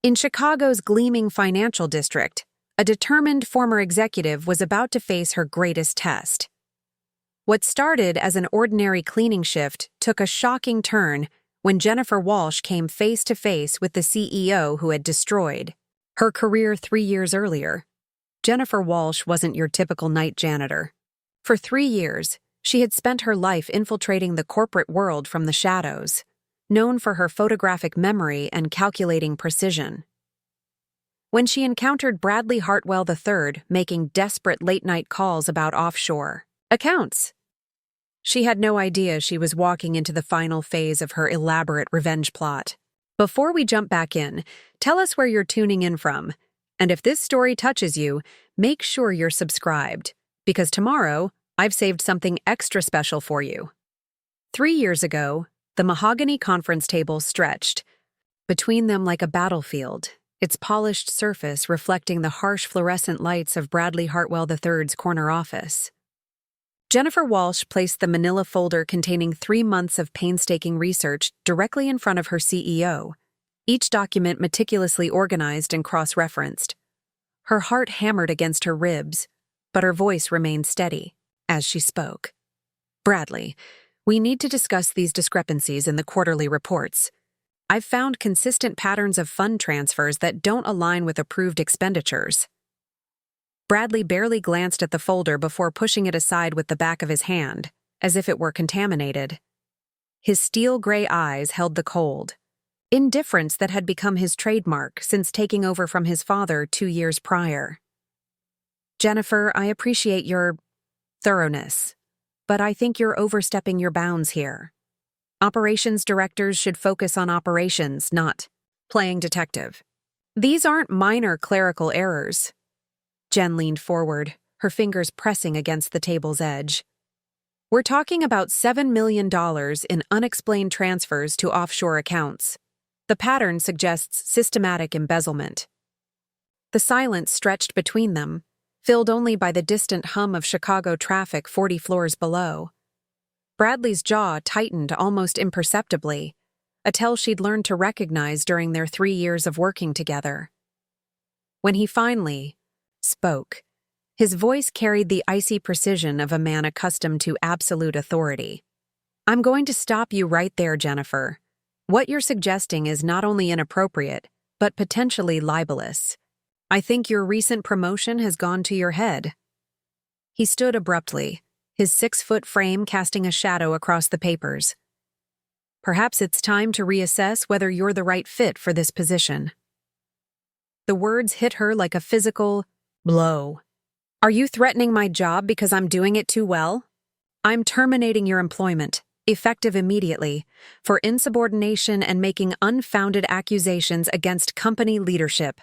In Chicago's gleaming financial district, a determined former executive was about to face her greatest test. What started as an ordinary cleaning shift took a shocking turn when Jennifer Walsh came face to face with the CEO who had destroyed her career 3 years earlier. Jennifer Walsh wasn't your typical night janitor. For 3 years, she had spent her life infiltrating the corporate world from the shadows, known for her photographic memory and calculating precision. When she encountered Bradley Hartwell III making desperate late-night calls about offshore accounts, she had no idea she was walking into the final phase of her elaborate revenge plot. Before we jump back in, tell us where you're tuning in from, and if this story touches you, make sure you're subscribed, because tomorrow, I've saved something extra special for you. 3 years ago, the mahogany conference table stretched between them like a battlefield, its polished surface reflecting the harsh fluorescent lights of Bradley Hartwell III's corner office. Jennifer Walsh placed the manila folder containing 3 months of painstaking research directly in front of her CEO, each document meticulously organized and cross-referenced. Her heart hammered against her ribs, but her voice remained steady as she spoke. "Bradley, we need to discuss these discrepancies in the quarterly reports. I've found consistent patterns of fund transfers that don't align with approved expenditures." Bradley barely glanced at the folder before pushing it aside with the back of his hand, as if it were contaminated. His steel-gray eyes held the cold indifference that had become his trademark since taking over from his father 2 years prior. "Jennifer, I appreciate your thoroughness, but I think you're overstepping your bounds here. Operations directors should focus on operations, not playing detective. These aren't minor clerical errors." Jen leaned forward, her fingers pressing against the table's edge. "We're talking about $7 million in unexplained transfers to offshore accounts. The pattern suggests systematic embezzlement." The silence stretched between them, filled only by the distant hum of Chicago traffic 40 floors below. Bradley's jaw tightened almost imperceptibly, a tell she'd learned to recognize during their 3 years of working together. When he finally spoke, his voice carried the icy precision of a man accustomed to absolute authority. "I'm going to stop you right there, Jennifer. What you're suggesting is not only inappropriate, but potentially libelous. I think your recent promotion has gone to your head." He stood abruptly, his 6-foot frame casting a shadow across the papers. "Perhaps it's time to reassess whether you're the right fit for this position." The words hit her like a physical blow. "Are you threatening my job because I'm doing it too well? I'm terminating your employment, effective immediately, for insubordination and making unfounded accusations against company leadership."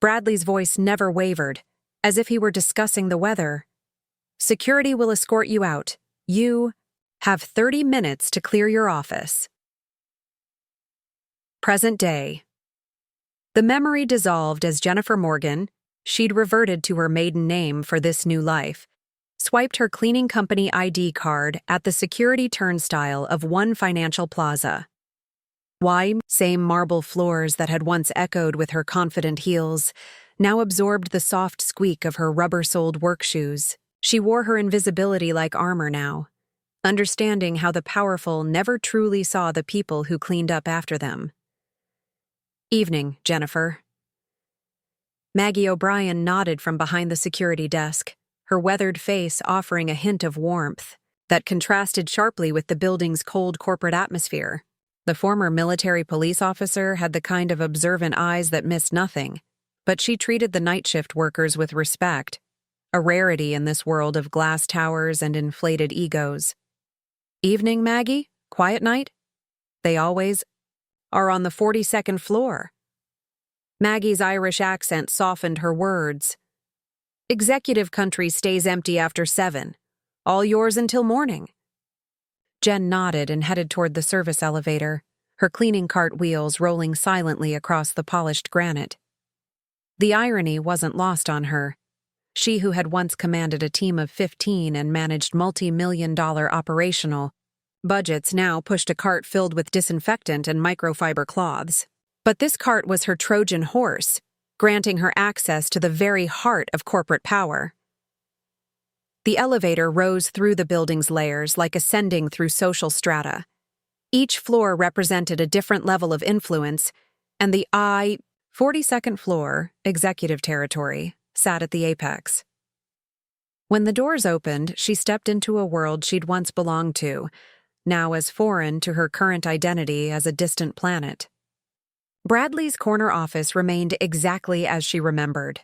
Bradley's voice never wavered, as if he were discussing the weather. "Security will escort you out. You have 30 minutes to clear your office." Present day. The memory dissolved as Jennifer Morgan, she'd reverted to her maiden name for this new life, swiped her cleaning company ID card at the security turnstile of One Financial Plaza. Why, same marble floors that had once echoed with her confident heels, now absorbed the soft squeak of her rubber-soled work shoes. She wore her invisibility like armor now, understanding how the powerful never truly saw the people who cleaned up after them. "Evening, Jennifer." Maggie O'Brien nodded from behind the security desk, her weathered face offering a hint of warmth that contrasted sharply with the building's cold corporate atmosphere. The former military police officer had the kind of observant eyes that missed nothing, but she treated the night shift workers with respect, a rarity in this world of glass towers and inflated egos. "Evening, Maggie? Quiet night?" "They always are on the 42nd floor." Maggie's Irish accent softened her words. "Executive country stays empty after 7. All yours until morning." Jen nodded and headed toward the service elevator, her cleaning cart wheels rolling silently across the polished granite. The irony wasn't lost on her. She who had once commanded a team of 15 and managed multi-million-dollar operational budgets now pushed a cart filled with disinfectant and microfiber cloths. But this cart was her Trojan horse, granting her access to the very heart of corporate power. The elevator rose through the building's layers like ascending through social strata. Each floor represented a different level of influence, and the 42nd floor, executive territory, sat at the apex. When the doors opened, she stepped into a world she'd once belonged to, now as foreign to her current identity as a distant planet. Bradley's corner office remained exactly as she remembered.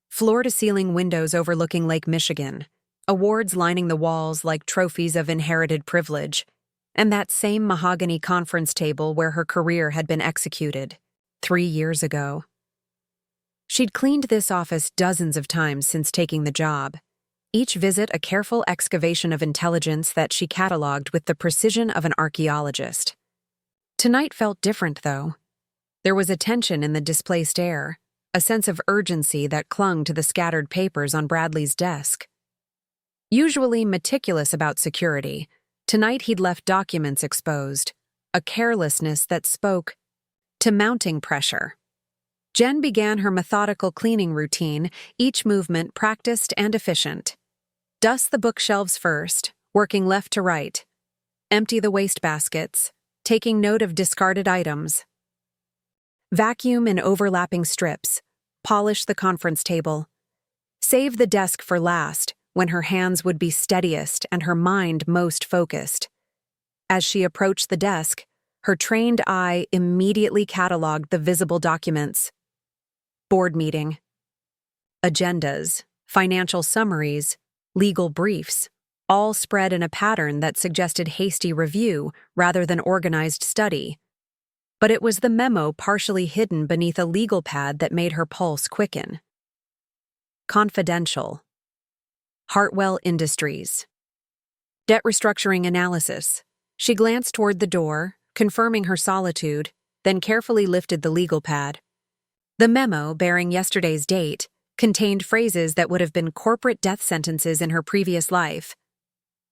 Floor-to-ceiling windows overlooking Lake Michigan, awards lining the walls like trophies of inherited privilege, and that same mahogany conference table where her career had been executed 3 years ago. She'd cleaned this office dozens of times since taking the job, each visit a careful excavation of intelligence that she catalogued with the precision of an archaeologist. Tonight felt different, though. There was a tension in the displaced air, a sense of urgency that clung to the scattered papers on Bradley's desk. Usually meticulous about security, tonight he'd left documents exposed, a carelessness that spoke to mounting pressure. Jen began her methodical cleaning routine, each movement practiced and efficient. Dust the bookshelves first, working left to right. Empty the wastebaskets, taking note of discarded items. Vacuum in overlapping strips. Polish the conference table. Save the desk for last, when her hands would be steadiest and her mind most focused. As she approached the desk, her trained eye immediately cataloged the visible documents. Board meeting. Agendas, financial summaries, legal briefs, all spread in a pattern that suggested hasty review rather than organized study. But it was the memo partially hidden beneath a legal pad that made her pulse quicken. Confidential. Hartwell Industries. Debt restructuring analysis. She glanced toward the door, confirming her solitude, then carefully lifted the legal pad. The memo, bearing yesterday's date, contained phrases that would have been corporate death sentences in her previous life.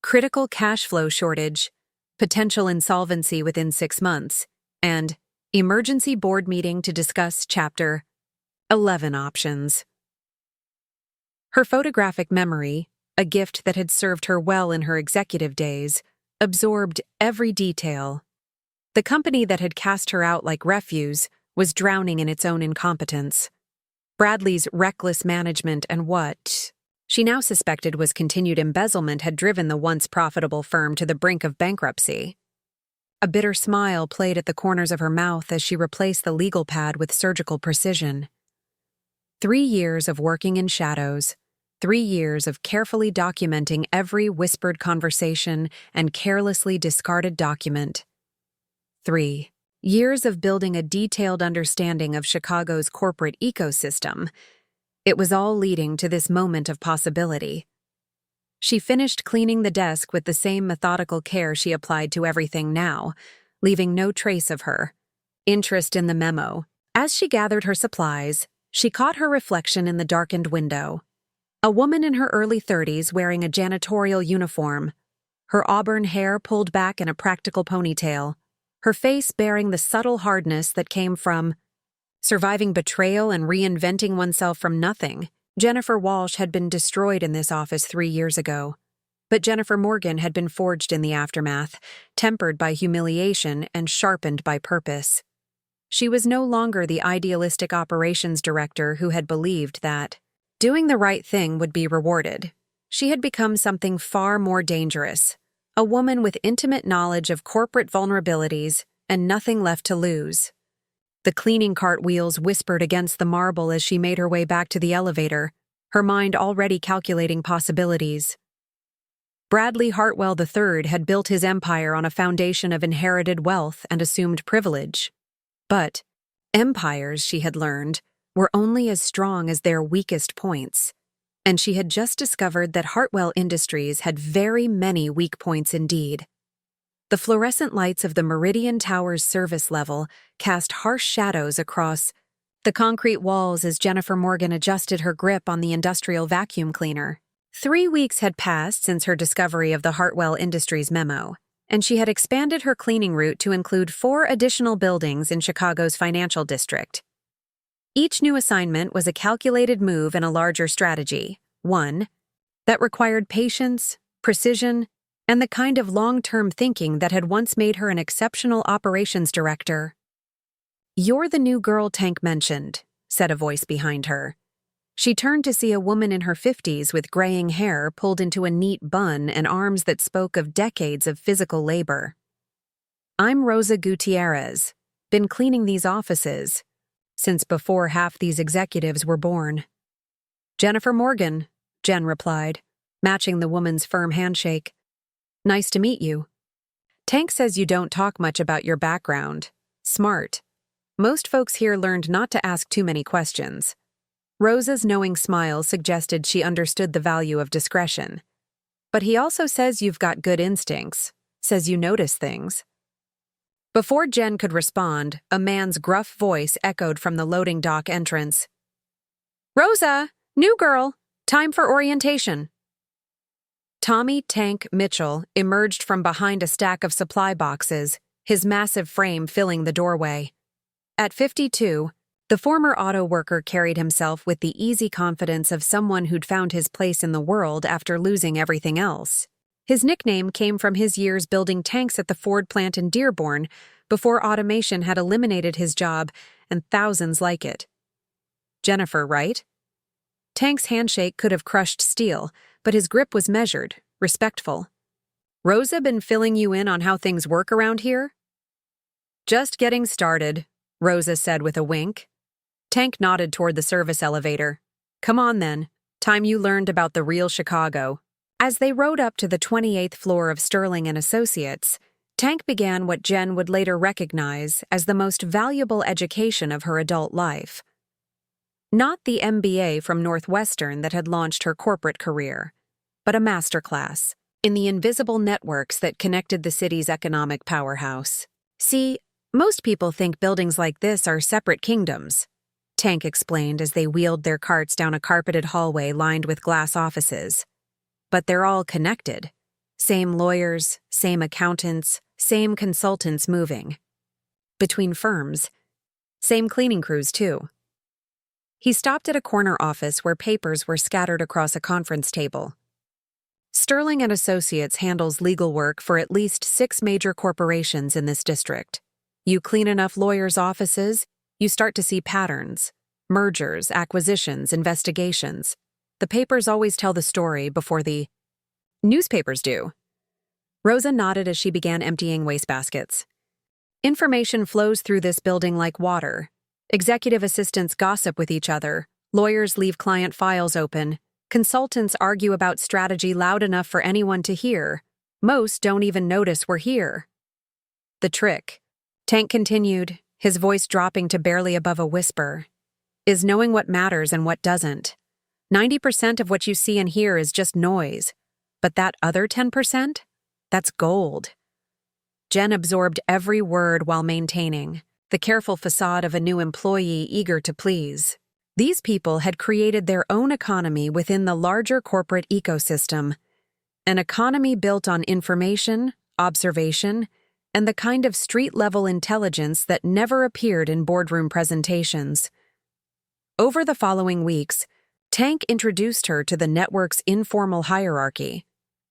Critical cash flow shortage, potential insolvency within 6 months, and emergency board meeting to discuss Chapter 11 options. Her photographic memory, a gift that had served her well in her executive days, absorbed every detail. The company that had cast her out like refuse was drowning in its own incompetence. Bradley's reckless management and what she now suspected was continued embezzlement had driven the once profitable firm to the brink of bankruptcy. A bitter smile played at the corners of her mouth as she replaced the legal pad with surgical precision. 3 years of working in shadows, 3 years of carefully documenting every whispered conversation and carelessly discarded document. 3 years of building a detailed understanding of Chicago's corporate ecosystem. It was all leading to this moment of possibility. She finished cleaning the desk with the same methodical care she applied to everything now, leaving no trace of her interest in the memo. As she gathered her supplies, she caught her reflection in the darkened window. A woman in her early 30s wearing a janitorial uniform, her auburn hair pulled back in a practical ponytail, her face bearing the subtle hardness that came from surviving betrayal and reinventing oneself from nothing. Jennifer Walsh had been destroyed in this office 3 years ago, but Jennifer Morgan had been forged in the aftermath, tempered by humiliation and sharpened by purpose. She was no longer the idealistic operations director who had believed that doing the right thing would be rewarded. She had become something far more dangerous, a woman with intimate knowledge of corporate vulnerabilities and nothing left to lose. The cleaning cart wheels whispered against the marble as she made her way back to the elevator, her mind already calculating possibilities. Bradley Hartwell III had built his empire on a foundation of inherited wealth and assumed privilege. But empires, she had learned, were only as strong as their weakest points, and she had just discovered that Hartwell Industries had very many weak points indeed. The fluorescent lights of the Meridian Tower's service level cast harsh shadows across the concrete walls as Jennifer Morgan adjusted her grip on the industrial vacuum cleaner. 3 weeks had passed since her discovery of the Hartwell Industries memo, and she had expanded her cleaning route to include 4 additional buildings in Chicago's financial district. Each new assignment was a calculated move in a larger strategy, one that required patience, precision, and the kind of long-term thinking that had once made her an exceptional operations director. "You're the new girl Tank mentioned," said a voice behind her. She turned to see a woman in her 50s with graying hair pulled into a neat bun and arms that spoke of decades of physical labor. "I'm Rosa Gutierrez. Been cleaning these offices since before half these executives were born." "Jennifer Morgan," Jen replied, matching the woman's firm handshake. "Nice to meet you. Tank says you don't talk much about your background. Smart. Most folks here learned not to ask too many questions." Rosa's knowing smile suggested she understood the value of discretion. "But he also says you've got good instincts, says you notice things." Before Jen could respond, a man's gruff voice echoed from the loading dock entrance. "Rosa, new girl, time for orientation." Tommy Tank Mitchell emerged from behind a stack of supply boxes, his massive frame filling the doorway. At 52, the former auto worker carried himself with the easy confidence of someone who'd found his place in the world after losing everything else. His nickname came from his years building tanks at the Ford plant in Dearborn before automation had eliminated his job and thousands like it. "Jennifer, right?" Tank's handshake could have crushed steel, but his grip was measured, respectful. "Rosa been filling you in on how things work around here?" "Just getting started," Rosa said with a wink. Tank nodded toward the service elevator. "Come on then, time you learned about the real Chicago." As they rode up to the 28th floor of Sterling & Associates, Tank began what Jen would later recognize as the most valuable education of her adult life. Not the MBA from Northwestern that had launched her corporate career, but a masterclass in the invisible networks that connected the city's economic powerhouse. "See, most people think buildings like this are separate kingdoms," Tank explained as they wheeled their carts down a carpeted hallway lined with glass offices. "But they're all connected. Same lawyers, same accountants, same consultants moving. Between firms. Same cleaning crews, too." He stopped at a corner office where papers were scattered across a conference table. "Sterling & Associates handles legal work for at least 6 major corporations in this district. You clean enough lawyers' offices, you start to see patterns. Mergers, acquisitions, investigations. The papers always tell the story before the newspapers do." Rosa nodded as she began emptying wastebaskets. "Information flows through this building like water. Executive assistants gossip with each other, lawyers leave client files open, consultants argue about strategy loud enough for anyone to hear. Most don't even notice we're here." "The trick," Tank continued, his voice dropping to barely above a whisper, "is knowing what matters and what doesn't. 90% of what you see and hear is just noise, but that other 10%? That's gold." Jen absorbed every word while maintaining the careful facade of a new employee eager to please. These people had created their own economy within the larger corporate ecosystem, an economy built on information, observation, and the kind of street-level intelligence that never appeared in boardroom presentations. Over the following weeks, Tank introduced her to the network's informal hierarchy.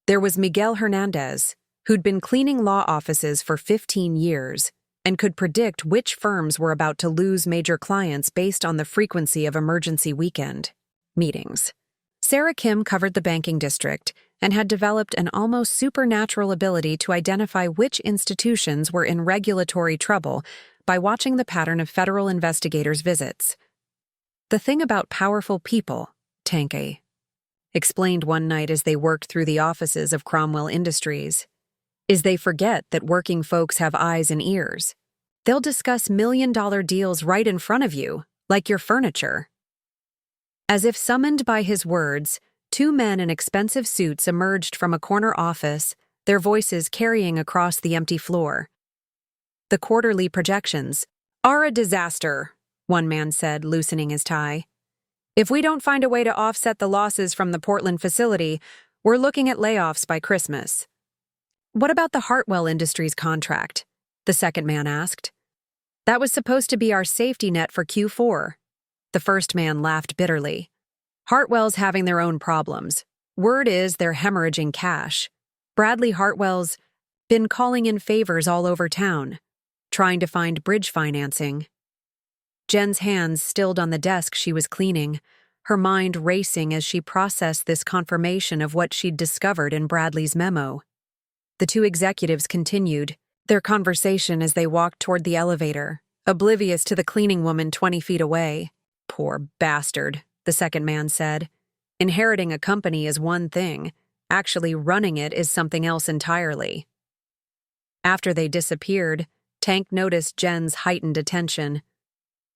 There was Miguel Hernandez, who'd been cleaning law offices for 15 years and could predict which firms were about to lose major clients based on the frequency of emergency weekend meetings. Sarah Kim covered the banking district and had developed an almost supernatural ability to identify which institutions were in regulatory trouble by watching the pattern of federal investigators' visits. "The thing about powerful people," Tank explained one night as they worked through the offices of Cromwell Industries, "is they forget that working folks have eyes and ears. They'll discuss million-dollar deals right in front of you, like your furniture." As if summoned by his words, 2 men in expensive suits emerged from a corner office, their voices carrying across the empty floor. "The quarterly projections are a disaster," one man said, loosening his tie. "If we don't find a way to offset the losses from the Portland facility, we're looking at layoffs by Christmas." What about the Hartwell Industries contract? The second man asked. That was supposed to be our safety net for Q4. The first man laughed bitterly. Hartwell's having their own problems. Word is they're hemorrhaging cash. Bradley Hartwell's been calling in favors all over town, trying to find bridge financing. Jen's hands stilled on the desk she was cleaning, her mind racing as she processed this confirmation of what she'd discovered in Bradley's memo. The two executives continued their conversation as they walked toward the elevator, oblivious to the cleaning woman 20 feet away. Poor bastard, the second man said. Inheriting a company is one thing. Actually running it is something else entirely. After they disappeared, Tank noticed Jen's heightened attention.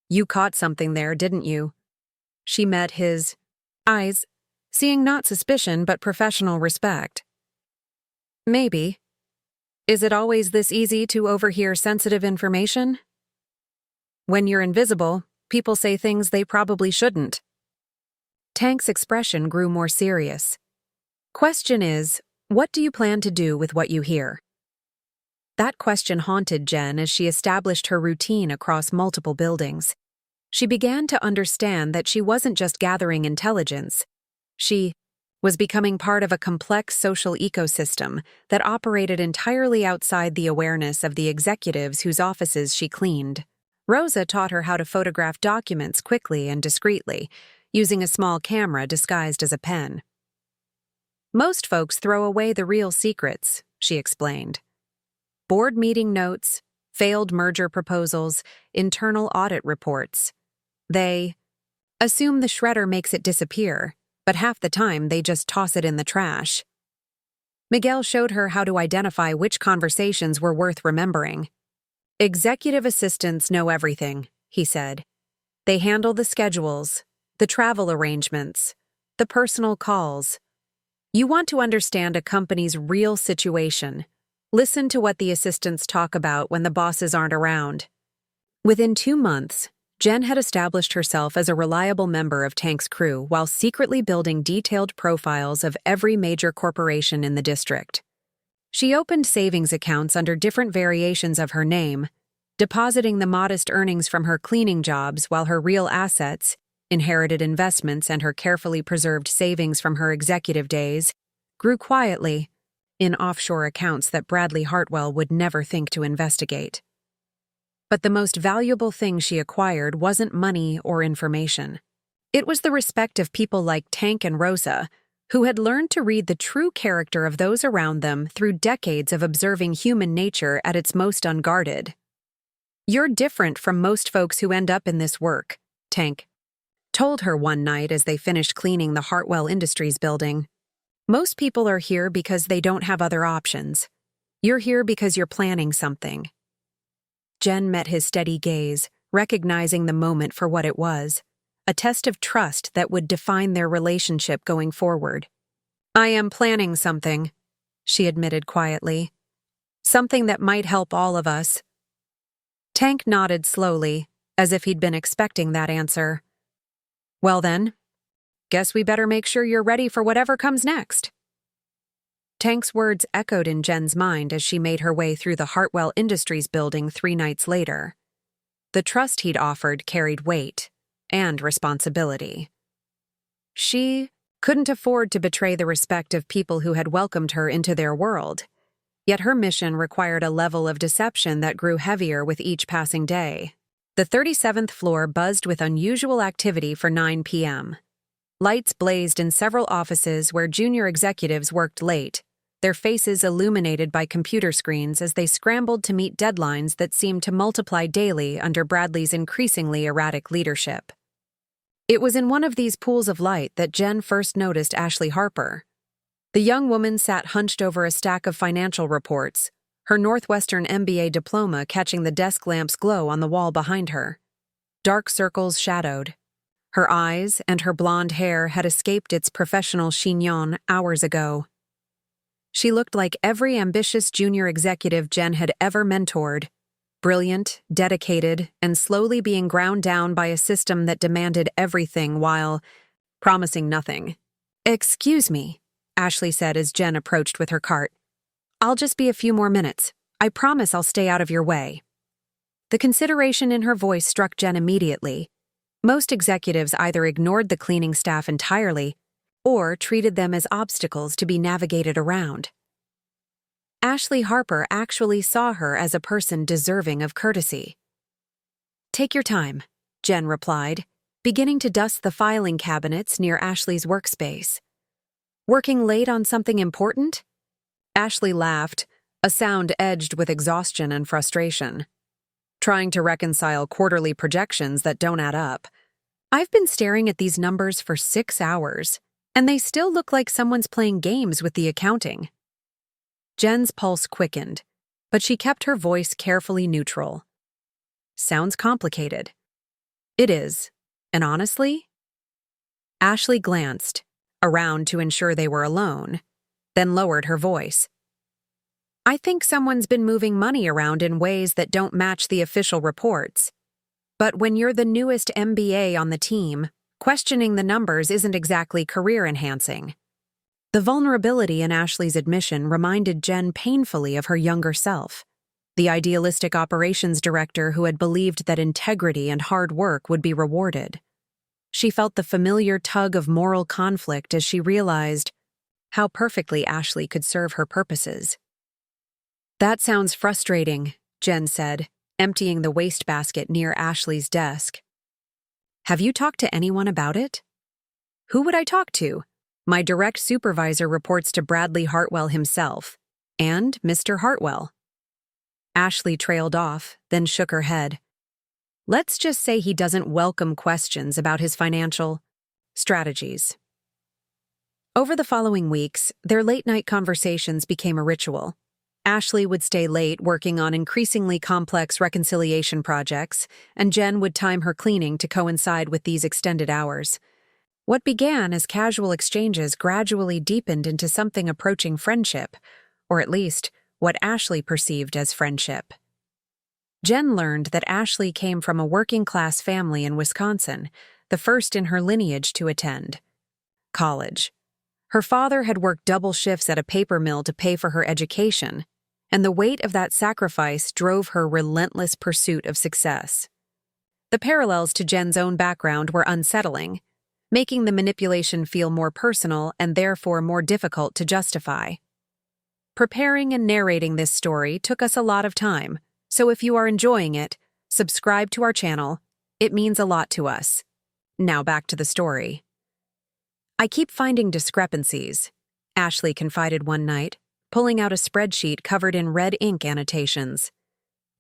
You caught something there, didn't you? She met his eyes, seeing not suspicion but professional respect. Maybe. Is it always this easy to overhear sensitive information? When you're invisible, people say things they probably shouldn't. Tank's expression grew more serious. Question is, what do you plan to do with what you hear? That question haunted Jen as she established her routine across multiple buildings. She began to understand that she wasn't just gathering intelligence. She was becoming part of a complex social ecosystem that operated entirely outside the awareness of the executives whose offices she cleaned. Rosa taught her how to photograph documents quickly and discreetly, using a small camera disguised as a pen. Most folks throw away the real secrets, she explained. Board meeting notes, failed merger proposals, internal audit reports. They assume the shredder makes it disappear, but half the time they just toss it in the trash. Miguel showed her how to identify which conversations were worth remembering. Executive assistants know everything, he said. They handle the schedules, the travel arrangements, the personal calls. You want to understand a company's real situation. Listen to what the assistants talk about when the bosses aren't around. Within 2 months, Jen had established herself as a reliable member of Tank's crew while secretly building detailed profiles of every major corporation in the district. She opened savings accounts under different variations of her name, depositing the modest earnings from her cleaning jobs while her real assets, inherited investments and her carefully preserved savings from her executive days, grew quietly in offshore accounts that Bradley Hartwell would never think to investigate. But the most valuable thing she acquired wasn't money or information. It was the respect of people like Tank and Rosa, who had learned to read the true character of those around them through decades of observing human nature at its most unguarded. You're different from most folks who end up in this work, Tank told her one night as they finished cleaning the Hartwell Industries building. Most people are here because they don't have other options. You're here because you're planning something. Jen met his steady gaze, recognizing the moment for what it was, a test of trust that would define their relationship going forward. I am planning something, she admitted quietly. Something that might help all of us. Tank nodded slowly, as if he'd been expecting that answer. Well then, guess we better make sure you're ready for whatever comes next. Tank's words echoed in Jen's mind as she made her way through the Hartwell Industries building 3 nights later. The trust he'd offered carried weight and responsibility. She couldn't afford to betray the respect of people who had welcomed her into their world, yet her mission required a level of deception that grew heavier with each passing day. The 37th floor buzzed with unusual activity for 9 p.m. Lights blazed in several offices where junior executives worked late, their faces illuminated by computer screens as they scrambled to meet deadlines that seemed to multiply daily under Bradley's increasingly erratic leadership. It was in one of these pools of light that Jen first noticed Ashley Harper. The young woman sat hunched over a stack of financial reports, her Northwestern MBA diploma catching the desk lamp's glow on the wall behind her. Dark circles shadowed. Her eyes and her blonde hair had escaped its professional chignon hours ago. She looked like every ambitious junior executive Jen had ever mentored, brilliant, dedicated, and slowly being ground down by a system that demanded everything while promising nothing. Excuse me, Ashley said as Jen approached with her cart. I'll just be a few more minutes. I promise I'll stay out of your way. The consideration in her voice struck Jen immediately. Most executives either ignored the cleaning staff entirely or treated them as obstacles to be navigated around. Ashley Harper actually saw her as a person deserving of courtesy. "Take your time," Jen replied, beginning to dust the filing cabinets near Ashley's workspace. "Working late on something important?" Ashley laughed, a sound edged with exhaustion and frustration. "Trying to reconcile quarterly projections that don't add up. I've been staring at these numbers for 6 hours, and they still look like someone's playing games with the accounting." Jen's pulse quickened, but she kept her voice carefully neutral. "Sounds complicated." "It is, and honestly..." Ashley glanced around to ensure they were alone, then lowered her voice. "I think someone's been moving money around in ways that don't match the official reports. But when you're the newest MBA on the team, questioning the numbers isn't exactly career-enhancing." The vulnerability in Ashley's admission reminded Jen painfully of her younger self, the idealistic operations director who had believed that integrity and hard work would be rewarded. She felt the familiar tug of moral conflict as she realized how perfectly Ashley could serve her purposes. "That sounds frustrating," Jen said, emptying the wastebasket near Ashley's desk. "Have you talked to anyone about it?" "Who would I talk to? My direct supervisor reports to Bradley Hartwell himself, and Mr. Hartwell." Ashley trailed off, then shook her head. "Let's just say he doesn't welcome questions about his financial strategies." Over the following weeks, their late-night conversations became a ritual. Ashley would stay late working on increasingly complex reconciliation projects, and Jen would time her cleaning to coincide with these extended hours. What began as casual exchanges gradually deepened into something approaching friendship, or at least what Ashley perceived as friendship. Jen learned that Ashley came from a working-class family in Wisconsin, the first in her lineage to attend college. Her father had worked double shifts at a paper mill to pay for her education, and the weight of that sacrifice drove her relentless pursuit of success. The parallels to Jen's own background were unsettling, making the manipulation feel more personal and therefore more difficult to justify. Preparing and narrating this story took us a lot of time, so if you are enjoying it, subscribe to our channel. It means a lot to us. Now back to the story. "I keep finding discrepancies," Ashley confided one night, pulling out a spreadsheet covered in red ink annotations.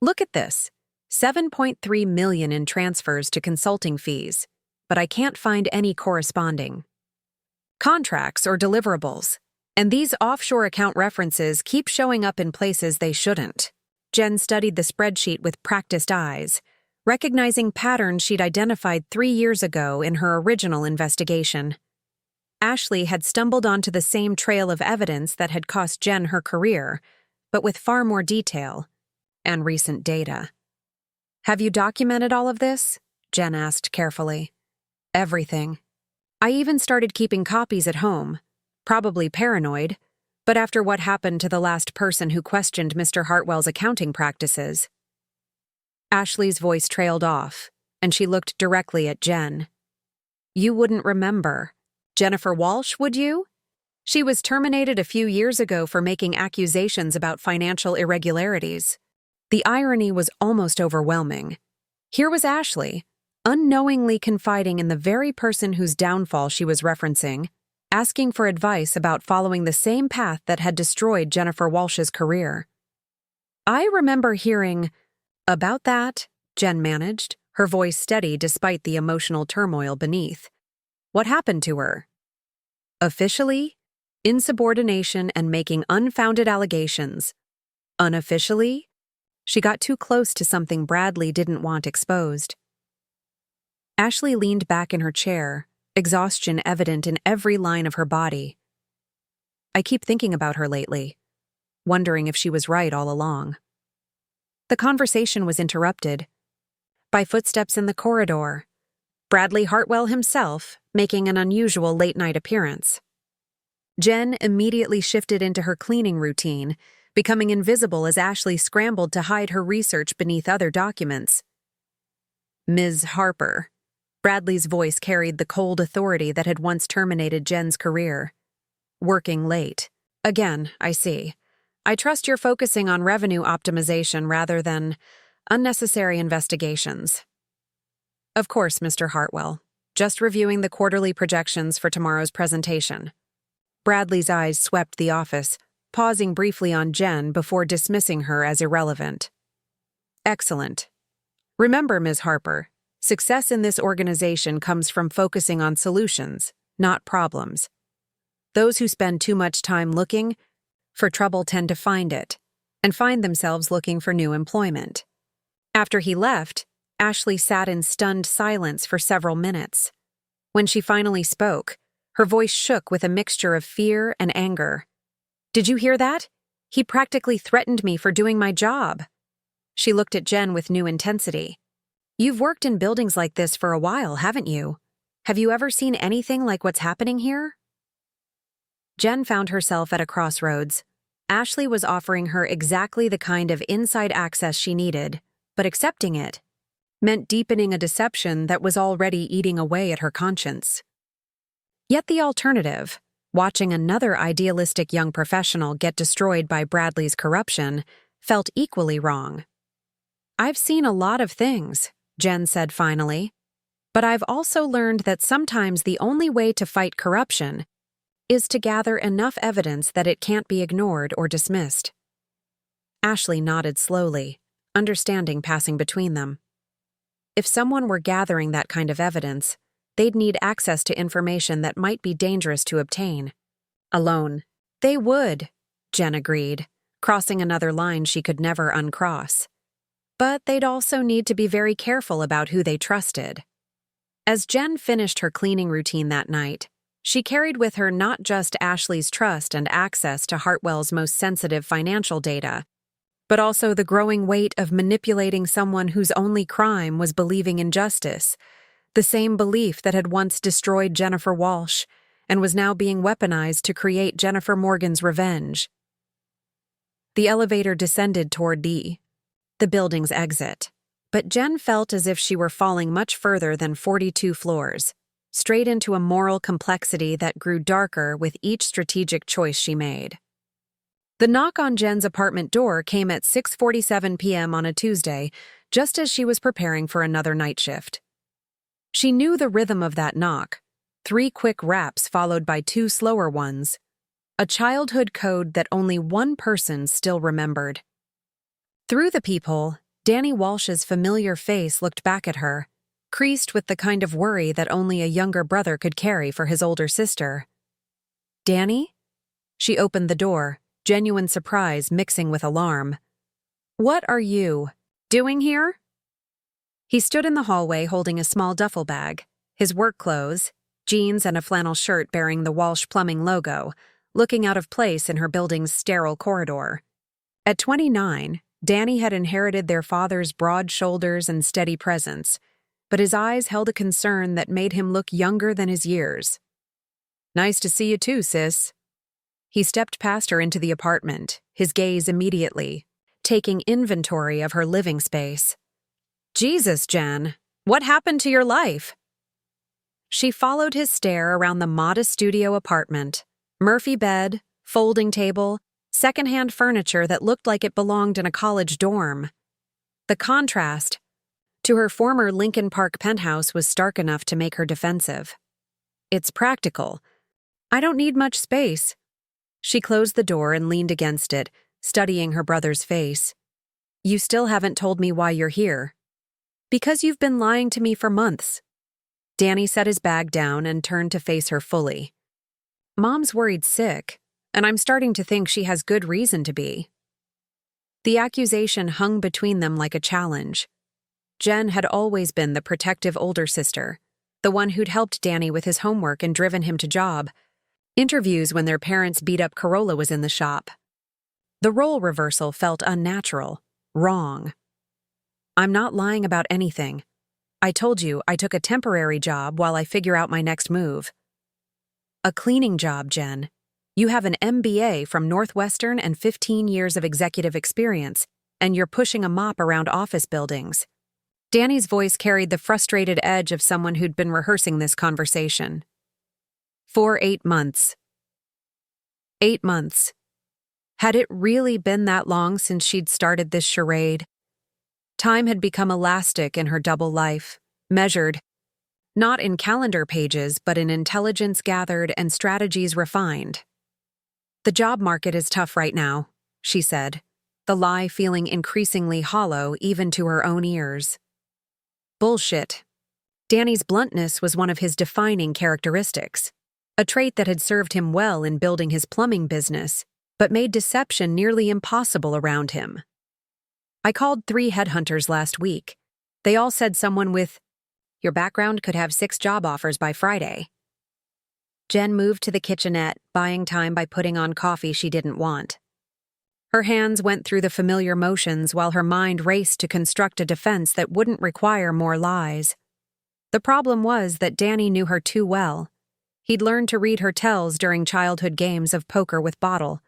"Look at this, $7.3 million in transfers to consulting fees, but I can't find any corresponding contracts or deliverables, and these offshore account references keep showing up in places they shouldn't." Jen studied the spreadsheet with practiced eyes, recognizing patterns she'd identified 3 years ago in her original investigation. Ashley had stumbled onto the same trail of evidence that had cost Jen her career, but with far more detail and recent data. "Have you documented all of this?" Jen asked carefully. "Everything. I even started keeping copies at home, probably paranoid, but after what happened to the last person who questioned Mr. Hartwell's accounting practices." Ashley's voice trailed off, and she looked directly at Jen. "You wouldn't remember Jennifer Walsh, would you? She was terminated a few years ago for making accusations about financial irregularities." The irony was almost overwhelming. Here was Ashley, unknowingly confiding in the very person whose downfall she was referencing, asking for advice about following the same path that had destroyed Jennifer Walsh's career. "I remember hearing about that," Jen managed, her voice steady despite the emotional turmoil beneath. "What happened to her?" "Officially, insubordination and making unfounded allegations. Unofficially, she got too close to something Bradley didn't want exposed." Ashley leaned back in her chair, exhaustion evident in every line of her body. "I keep thinking about her lately, wondering if she was right all along." The conversation was interrupted by footsteps in the corridor, Bradley Hartwell himself making an unusual late-night appearance. Jen immediately shifted into her cleaning routine, becoming invisible as Ashley scrambled to hide her research beneath other documents. "Ms. Harper." Bradley's voice carried the cold authority that had once terminated Jen's career. "Working late. Again, I see. I trust you're focusing on revenue optimization rather than unnecessary investigations." "Of course, Mr. Hartwell. Just reviewing the quarterly projections for tomorrow's presentation." Bradley's eyes swept the office, pausing briefly on Jen before dismissing her as irrelevant. "Excellent. Remember, Ms. Harper, success in this organization comes from focusing on solutions, not problems. Those who spend too much time looking for trouble tend to find it, and find themselves looking for new employment." After he left, Ashley sat in stunned silence for several minutes. When she finally spoke, her voice shook with a mixture of fear and anger. "Did you hear that? He practically threatened me for doing my job." She looked at Jen with new intensity. "You've worked in buildings like this for a while, haven't you? Have you ever seen anything like what's happening here?" Jen found herself at a crossroads. Ashley was offering her exactly the kind of inside access she needed, but accepting it meant deepening a deception that was already eating away at her conscience. Yet the alternative, watching another idealistic young professional get destroyed by Bradley's corruption, felt equally wrong. "I've seen a lot of things," Jen said finally, "but I've also learned that sometimes the only way to fight corruption is to gather enough evidence that it can't be ignored or dismissed." Ashley nodded slowly, understanding passing between them. If someone were gathering that kind of evidence, they'd need access to information that might be dangerous to obtain. Alone, they would, Jen agreed, crossing another line she could never uncross. But they'd also need to be very careful about who they trusted. As Jen finished her cleaning routine that night, she carried with her not just Ashley's trust and access to Hartwell's most sensitive financial data, but also the growing weight of manipulating someone whose only crime was believing in justice, the same belief that had once destroyed Jennifer Walsh and was now being weaponized to create Jennifer Morgan's revenge. The elevator descended toward the building's exit, but Jen felt as if she were falling much further than 42 floors, straight into a moral complexity that grew darker with each strategic choice she made. The knock on Jen's apartment door came at 6:47 p.m. on a Tuesday, just as she was preparing for another night shift. She knew the rhythm of that knock, 3 quick raps followed by 2 slower ones, a childhood code that only one person still remembered. Through the peephole, Danny Walsh's familiar face looked back at her, creased with the kind of worry that only a younger brother could carry for his older sister. "Danny?" She opened the door, genuine surprise mixing with alarm. "What are you doing here?" He stood in the hallway holding a small duffel bag, his work clothes, jeans and a flannel shirt bearing the Walsh Plumbing logo, looking out of place in her building's sterile corridor. At 29, Danny had inherited their father's broad shoulders and steady presence, but his eyes held a concern that made him look younger than his years. "Nice to see you too, sis." He stepped past her into the apartment, his gaze immediately taking inventory of her living space. "Jesus, Jen, what happened to your life?" She followed his stare around the modest studio apartment, Murphy bed, folding table, secondhand furniture that looked like it belonged in a college dorm. The contrast to her former Lincoln Park penthouse was stark enough to make her defensive. "It's practical. I don't need much space." She closed the door and leaned against it, studying her brother's face. "You still haven't told me why you're here." "Because you've been lying to me for months." Danny set his bag down and turned to face her fully. "Mom's worried sick, and I'm starting to think she has good reason to be." The accusation hung between them like a challenge. Jen had always been the protective older sister, the one who'd helped Danny with his homework and driven him to job interviews when their parents' beat-up Corolla was in the shop. The role reversal felt unnatural, wrong. "I'm not lying about anything. I told you I took a temporary job while I figure out my next move." "A cleaning job, Jen. You have an MBA from Northwestern and 15 years of executive experience, and you're pushing a mop around office buildings. Danny's voice carried the frustrated edge of someone who'd been rehearsing this conversation. For 8 months. 8 months. Had it really been that long since she'd started this charade? Time had become elastic in her double life, measured, not in calendar pages, but in intelligence gathered and strategies refined. The job market is tough right now, she said, the lie feeling increasingly hollow even to her own ears. Bullshit. Danny's bluntness was one of his defining characteristics, a trait that had served him well in building his plumbing business, but made deception nearly impossible around him. I called 3 headhunters last week. They all said someone with, "Your background could have 6 job offers by Friday." Jen moved to the kitchenette, buying time by putting on coffee she didn't want. Her hands went through the familiar motions while her mind raced to construct a defense that wouldn't require more lies. The problem was that Danny knew her too well. He'd learned to read her tells during childhood games of poker with bottle,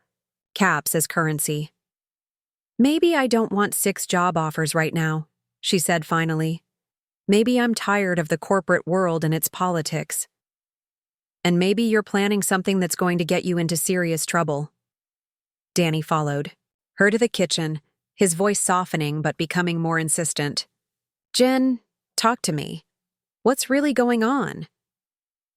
caps as currency. "Maybe I don't want 6 job offers right now," she said finally. "Maybe I'm tired of the corporate world and its politics. And maybe you're planning something that's going to get you into serious trouble." Danny followed, her to the kitchen, his voice softening but becoming more insistent. "Jen, talk to me. What's really going on?"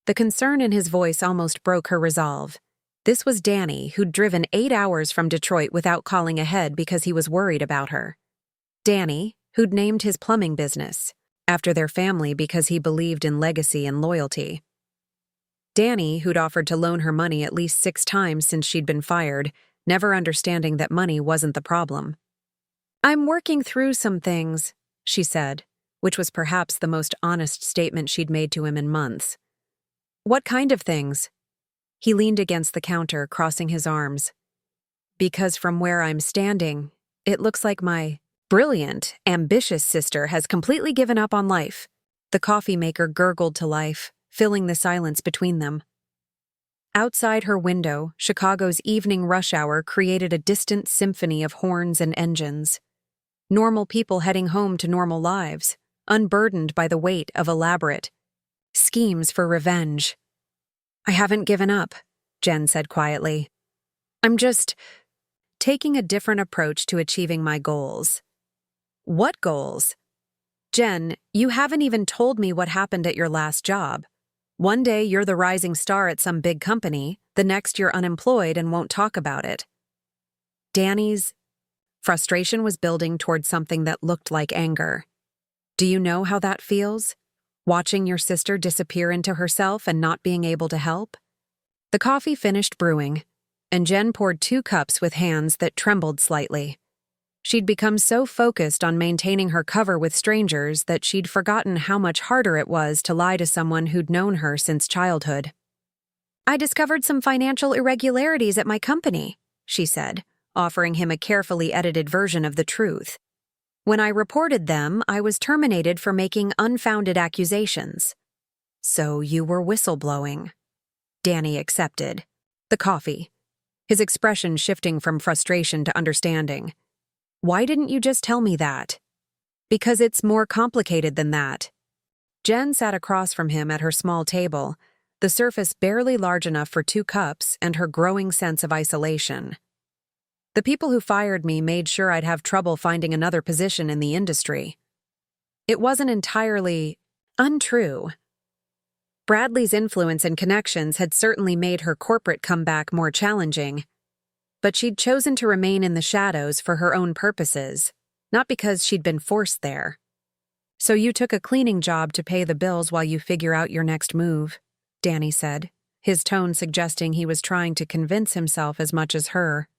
The concern in his voice almost broke her resolve. This was Danny, who'd driven 8 hours from Detroit without calling ahead because he was worried about her. Danny, who'd named his plumbing business after their family because he believed in legacy and loyalty. Danny, who'd offered to loan her money at least 6 times since she'd been fired, never understanding that money wasn't the problem. "I'm working through some things," she said, which was perhaps the most honest statement she'd made to him in months. "What kind of things?" He leaned against the counter, crossing his arms. "Because from where I'm standing, it looks like my brilliant, ambitious sister has completely given up on life." The coffee maker gurgled to life, filling the silence between them. Outside her window, Chicago's evening rush hour created a distant symphony of horns and engines. Normal people heading home to normal lives, unburdened by the weight of elaborate schemes for revenge. "I haven't given up," Jen said quietly. "I'm just taking a different approach to achieving my goals." "What goals?" "Jen, you haven't even told me what happened at your last job. One day you're the rising star at some big company, the next you're unemployed and won't talk about it." Danny's frustration was building toward something that looked like anger. "Do you know how that feels? Watching your sister disappear into herself and not being able to help?" The coffee finished brewing, and Jen poured 2 cups with hands that trembled slightly. She'd become so focused on maintaining her cover with strangers that she'd forgotten how much harder it was to lie to someone who'd known her since childhood. "I discovered some financial irregularities at my company," she said, offering him a carefully edited version of the truth. "When I reported them, I was terminated for making unfounded accusations." "So you were whistleblowing." Danny accepted. The coffee, his expression shifting from frustration to understanding. "Why didn't you just tell me that?" "Because it's more complicated than that." Jen sat across from him at her small table, the surface barely large enough for 2 cups and her growing sense of isolation. "The people who fired me made sure I'd have trouble finding another position in the industry." It wasn't entirely untrue. Bradley's influence and connections had certainly made her corporate comeback more challenging, but she'd chosen to remain in the shadows for her own purposes, not because she'd been forced there. "So you took a cleaning job to pay the bills while you figure out your next move," Danny said, his tone suggesting he was trying to convince himself as much as her.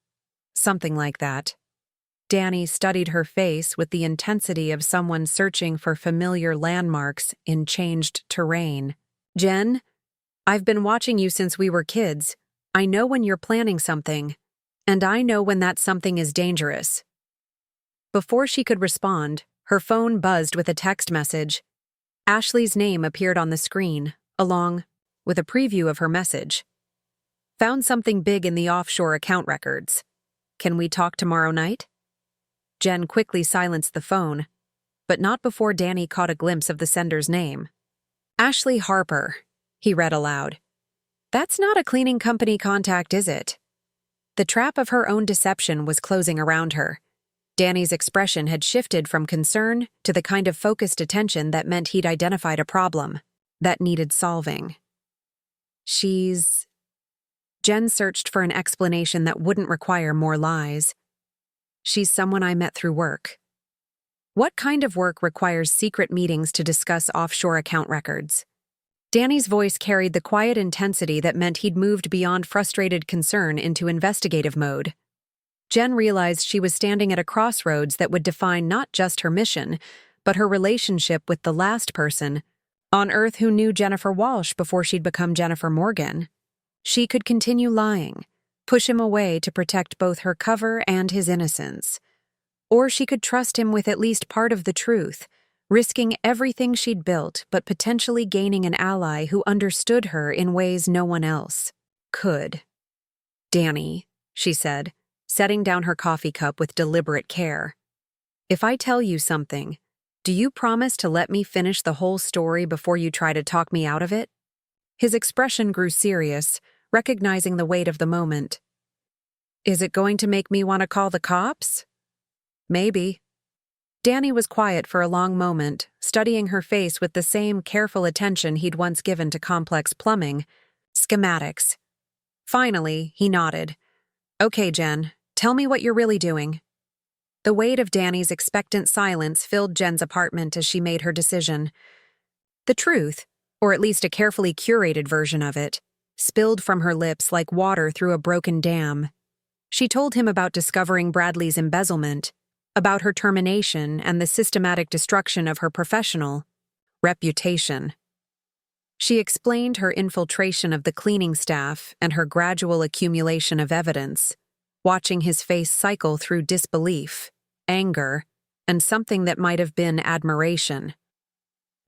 "Something like that." Danny studied her face with the intensity of someone searching for familiar landmarks in changed terrain. "Jen, I've been watching you since we were kids. I know when you're planning something, and I know when that something is dangerous." Before she could respond, her phone buzzed with a text message. Ashley's name appeared on the screen, along with a preview of her message. Found something big in the offshore account records. Can we talk tomorrow night? Jen quickly silenced the phone, but not before Danny caught a glimpse of the sender's name. Ashley Harper, he read aloud. That's not a cleaning company contact, is it? The trap of her own deception was closing around her. Danny's expression had shifted from concern to the kind of focused attention that meant he'd identified a problem that needed solving. Jen searched for an explanation that wouldn't require more lies. She's someone I met through work. What kind of work requires secret meetings to discuss offshore account records? Danny's voice carried the quiet intensity that meant he'd moved beyond frustrated concern into investigative mode. Jen realized she was standing at a crossroads that would define not just her mission, but her relationship with the last person on Earth who knew Jennifer Walsh before she'd become Jennifer Morgan. She could continue lying, push him away to protect both her cover and his innocence. Or she could trust him with at least part of the truth, risking everything she'd built but potentially gaining an ally who understood her in ways no one else could. Danny, she said, setting down her coffee cup with deliberate care. If I tell you something, do you promise to let me finish the whole story before you try to talk me out of it? His expression grew serious, recognizing the weight of the moment. Is it going to make me want to call the cops? Maybe. Danny was quiet for a long moment, studying her face with the same careful attention he'd once given to complex plumbing schematics. Finally, he nodded. Okay, Jen, tell me what you're really doing. The weight of Danny's expectant silence filled Jen's apartment as she made her decision. The truth, or at least a carefully curated version of it, spilled from her lips like water through a broken dam. She told him about discovering Bradley's embezzlement, about her termination and the systematic destruction of her professional reputation. She explained her infiltration of the cleaning staff and her gradual accumulation of evidence, watching his face cycle through disbelief, anger, and something that might have been admiration.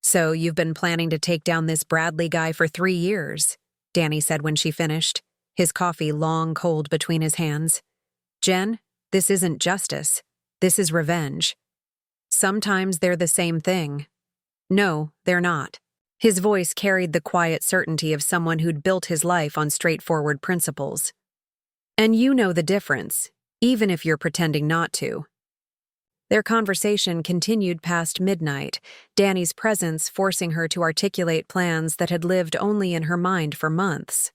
So you've been planning to take down this Bradley guy for 3 years, Danny said when she finished, his coffee long cold between his hands. Jen, this isn't justice. This is revenge. Sometimes they're the same thing. No, they're not. His voice carried the quiet certainty of someone who'd built his life on straightforward principles. And you know the difference, even if you're pretending not to. Their conversation continued past midnight, Danny's presence forcing her to articulate plans that had lived only in her mind for months.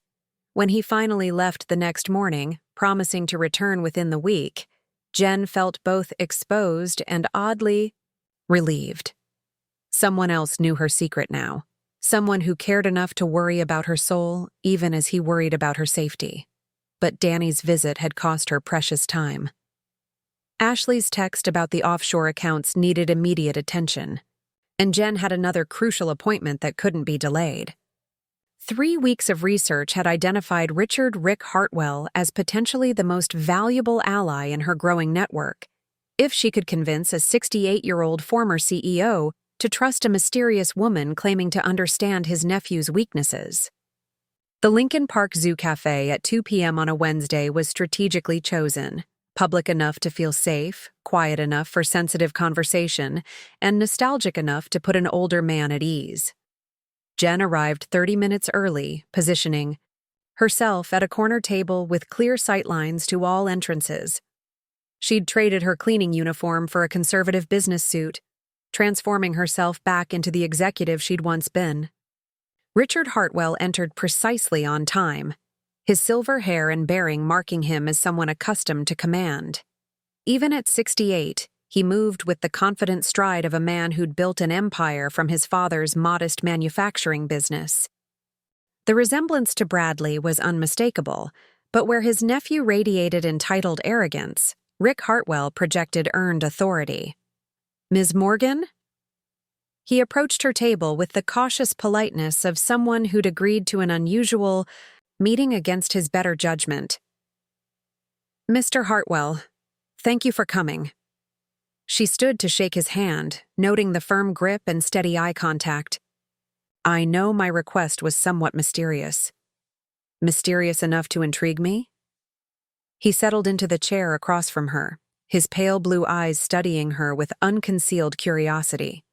When he finally left the next morning, promising to return within the week, Jen felt both exposed and oddly relieved. Someone else knew her secret now. Someone who cared enough to worry about her soul, even as he worried about her safety. But Danny's visit had cost her precious time. Ashley's text about the offshore accounts needed immediate attention, and Jen had another crucial appointment that couldn't be delayed. 3 weeks of research had identified Richard Rick Hartwell as potentially the most valuable ally in her growing network, if she could convince a 68-year-old former CEO to trust a mysterious woman claiming to understand his nephew's weaknesses. The Lincoln Park Zoo Cafe at 2 p.m. on a Wednesday was strategically chosen, public enough to feel safe, quiet enough for sensitive conversation, and nostalgic enough to put an older man at ease. Jen arrived 30 minutes early, positioning herself at a corner table with clear sightlines to all entrances. She'd traded her cleaning uniform for a conservative business suit, transforming herself back into the executive she'd once been. Richard Hartwell entered precisely on time, his silver hair and bearing marking him as someone accustomed to command. Even at 68, he moved with the confident stride of a man who'd built an empire from his father's modest manufacturing business. The resemblance to Bradley was unmistakable, but where his nephew radiated entitled arrogance, Rick Hartwell projected earned authority. Ms. Morgan? He approached her table with the cautious politeness of someone who'd agreed to an unusual meeting against his better judgment. Mr. Hartwell, thank you for coming. She stood to shake his hand, noting the firm grip and steady eye contact. I know my request was somewhat mysterious. Mysterious enough to intrigue me? He settled into the chair across from her, his pale blue eyes studying her with unconcealed curiosity.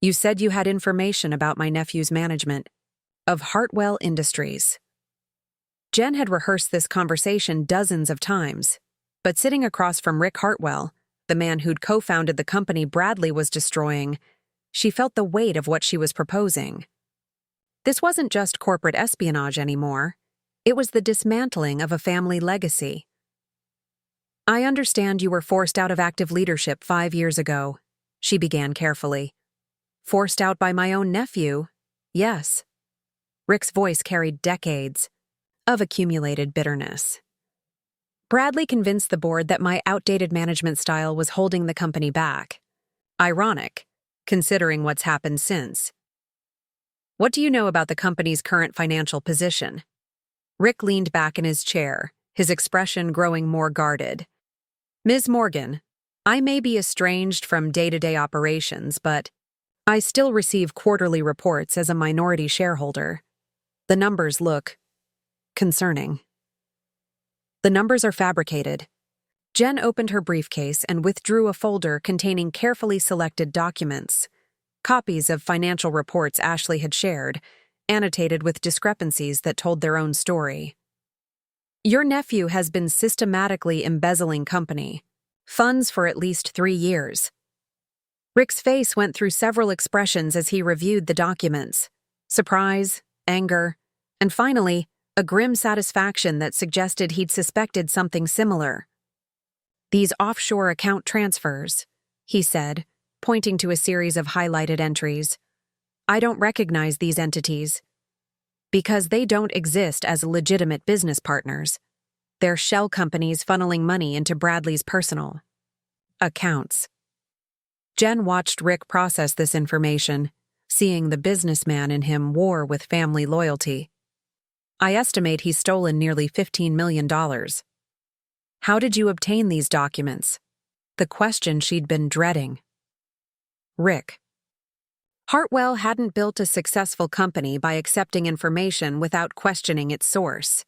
You said you had information about my nephew's management of Hartwell Industries. Jen had rehearsed this conversation dozens of times, but sitting across from Rick Hartwell, the man who'd co-founded the company Bradley was destroying, she felt the weight of what she was proposing. This wasn't just corporate espionage anymore. It was the dismantling of a family legacy. I understand you were forced out of active leadership 5 years ago, she began carefully. Forced out by my own nephew? Yes. Rick's voice carried decades of accumulated bitterness. Bradley convinced the board that my outdated management style was holding the company back. Ironic, considering what's happened since. What do you know about the company's current financial position? Rick leaned back in his chair, his expression growing more guarded. Ms. Morgan, I may be estranged from day-to-day operations, but I still receive quarterly reports as a minority shareholder. The numbers look concerning. The numbers are fabricated. Jen opened her briefcase and withdrew a folder containing carefully selected documents, copies of financial reports Ashley had shared, annotated with discrepancies that told their own story. Your nephew has been systematically embezzling company funds for at least 3 years. Rick's face went through several expressions as he reviewed the documents: surprise, anger, and finally, a grim satisfaction that suggested he'd suspected something similar. These offshore account transfers, he said, pointing to a series of highlighted entries. I don't recognize these entities because they don't exist as legitimate business partners. They're shell companies funneling money into Bradley's personal accounts. Jen watched Rick process this information, seeing the businessman in him war with family loyalty. I estimate he's stolen nearly $15 million. How did you obtain these documents? The question she'd been dreading. Rick. Hartwell hadn't built a successful company by accepting information without questioning its source.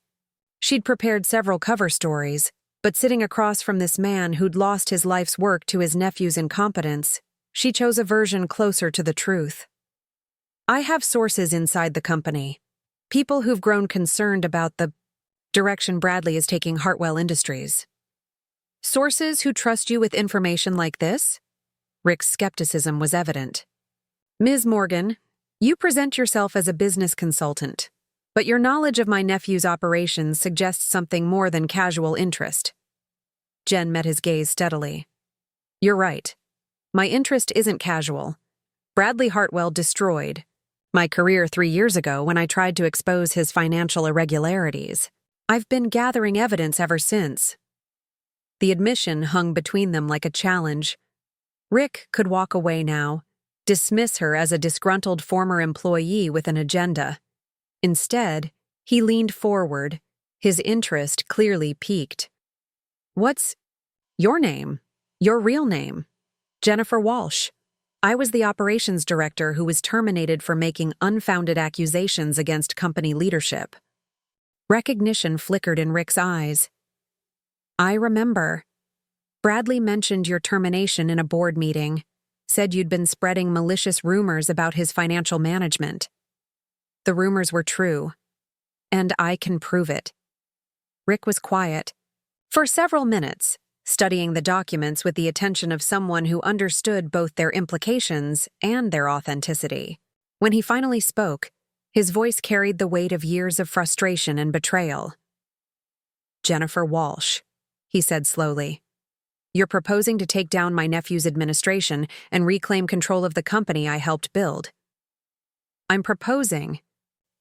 She'd prepared several cover stories, but sitting across from this man who'd lost his life's work to his nephew's incompetence, she chose a version closer to the truth. I have sources inside the company, people who've grown concerned about the direction Bradley is taking Hartwell Industries. Sources who trust you with information like this? Rick's skepticism was evident. Ms. Morgan, you present yourself as a business consultant, but your knowledge of my nephew's operations suggests something more than casual interest. Jen met his gaze steadily. You're right. My interest isn't casual. Bradley Hartwell destroyed my career 3 years ago when I tried to expose his financial irregularities. I've been gathering evidence ever since. The admission hung between them like a challenge. Rick could walk away now, dismiss her as a disgruntled former employee with an agenda. Instead, he leaned forward, his interest clearly piqued. What's your name? Your real name? Jennifer Walsh. I was the operations director who was terminated for making unfounded accusations against company leadership. Recognition flickered in Rick's eyes. I remember. Bradley mentioned your termination in a board meeting, said you'd been spreading malicious rumors about his financial management. The rumors were true, and I can prove it. Rick was quiet for several minutes, studying the documents with the attention of someone who understood both their implications and their authenticity. When he finally spoke, his voice carried the weight of years of frustration and betrayal. Jennifer Walsh, he said slowly. You're proposing to take down my nephew's administration and reclaim control of the company I helped build. I'm proposing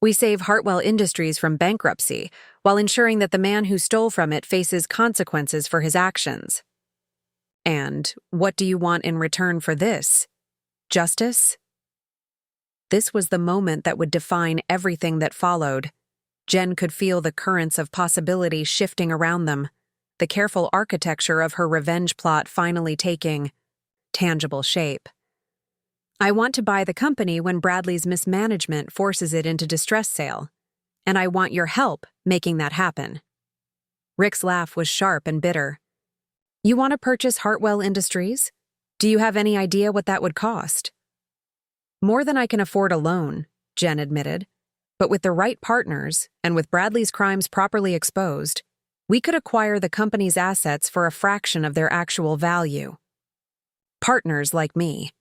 we save Hartwell Industries from bankruptcy while ensuring that the man who stole from it faces consequences for his actions. And what do you want in return for this? Justice? This was the moment that would define everything that followed. Jen could feel the currents of possibility shifting around them, the careful architecture of her revenge plot finally taking tangible shape. I want to buy the company when Bradley's mismanagement forces it into distress sale. and I want your help making that happen." Rick's laugh was sharp and bitter. "You want to purchase Hartwell Industries? Do you have any idea what that would cost?" "More than I can afford alone," Jen admitted. "But with the right partners, and with Bradley's crimes properly exposed, we could acquire the company's assets for a fraction of their actual value. Partners like me.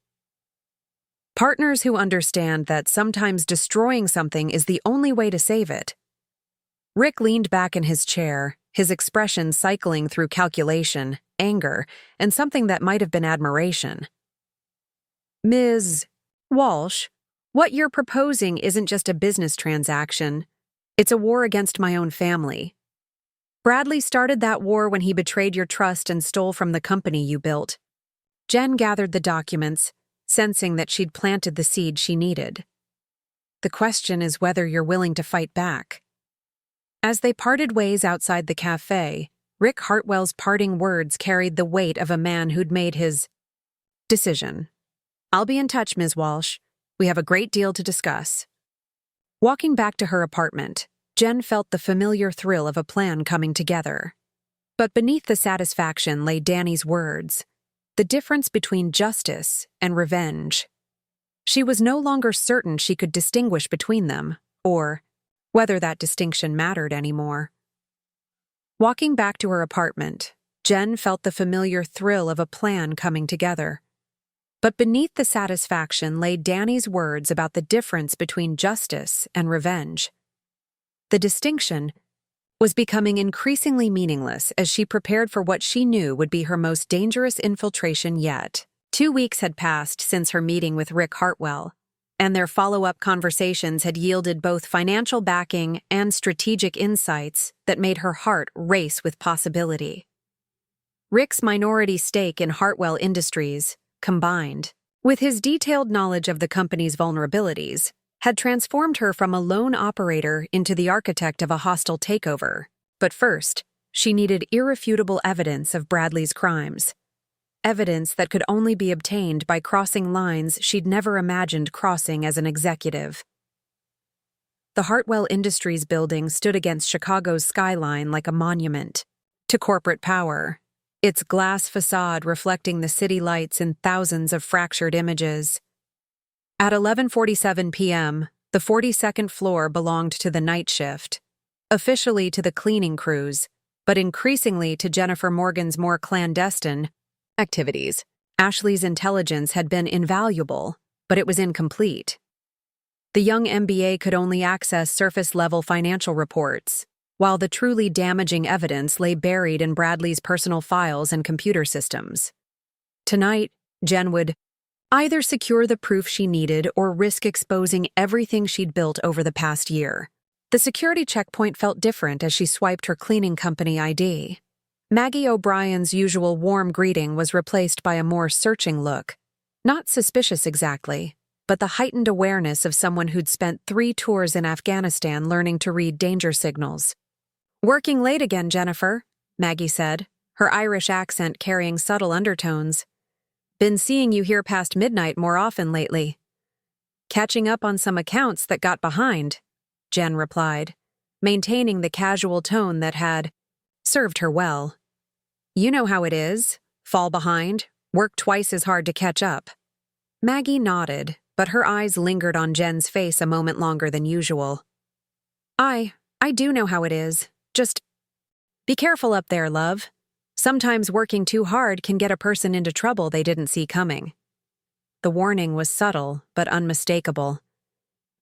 Partners who understand that sometimes destroying something is the only way to save it." Rick leaned back in his chair, his expression cycling through calculation, anger, and something that might have been admiration. "Ms. Walsh, what you're proposing isn't just a business transaction. It's a war against my own family. Bradley started that war when he betrayed your trust and stole from the company you built." Jen gathered the documents, sensing that she'd planted the seed she needed. "The question is whether you're willing to fight back." As they parted ways outside the cafe, Rick Hartwell's parting words carried the weight of a man who'd made his decision. "I'll be in touch, Ms. Walsh. We have a great deal to discuss." Walking back to her apartment, Jen felt the familiar thrill of a plan coming together. But beneath the satisfaction lay Danny's words, the difference between justice and revenge. She was no longer certain she could distinguish between them, or whether that distinction mattered anymore. Walking back to her apartment, Jen felt the familiar thrill of a plan coming together. But beneath the satisfaction lay Danny's words about the difference between justice and revenge. The distinction was becoming increasingly meaningless as she prepared for what she knew would be her most dangerous infiltration yet. 2 weeks had passed since her meeting with Rick Hartwell, and their follow-up conversations had yielded both financial backing and strategic insights that made her heart race with possibility. Rick's minority stake in Hartwell Industries, combined with his detailed knowledge of the company's vulnerabilities, had transformed her from a lone operator into the architect of a hostile takeover. But first, she needed irrefutable evidence of Bradley's crimes. Evidence that could only be obtained by crossing lines she'd never imagined crossing as an executive. The Hartwell Industries building stood against Chicago's skyline like a monument to corporate power, its glass facade reflecting the city lights in thousands of fractured images. At 11:47 p.m., the 42nd floor belonged to the night shift, officially to the cleaning crews, but increasingly to Jennifer Morgan's more clandestine activities. Ashley's intelligence had been invaluable, but it was incomplete. The young MBA could only access surface-level financial reports, while the truly damaging evidence lay buried in Bradley's personal files and computer systems. Tonight, Jen would either secure the proof she needed or risk exposing everything she'd built over the past year. The security checkpoint felt different as she swiped her cleaning company ID. Maggie O'Brien's usual warm greeting was replaced by a more searching look. Not suspicious exactly, but the heightened awareness of someone who'd spent 3 tours in Afghanistan learning to read danger signals. "Working late again, Jennifer," Maggie said, her Irish accent carrying subtle undertones. "Been seeing you here past midnight more often lately." "Catching up on some accounts that got behind," Jen replied, maintaining the casual tone that had served her well. "You know how it is. Fall behind, work twice as hard to catch up." Maggie nodded, but her eyes lingered on Jen's face a moment longer than usual. I do know how it is. Just be careful up there, love. Sometimes working too hard can get a person into trouble they didn't see coming." The warning was subtle but unmistakable.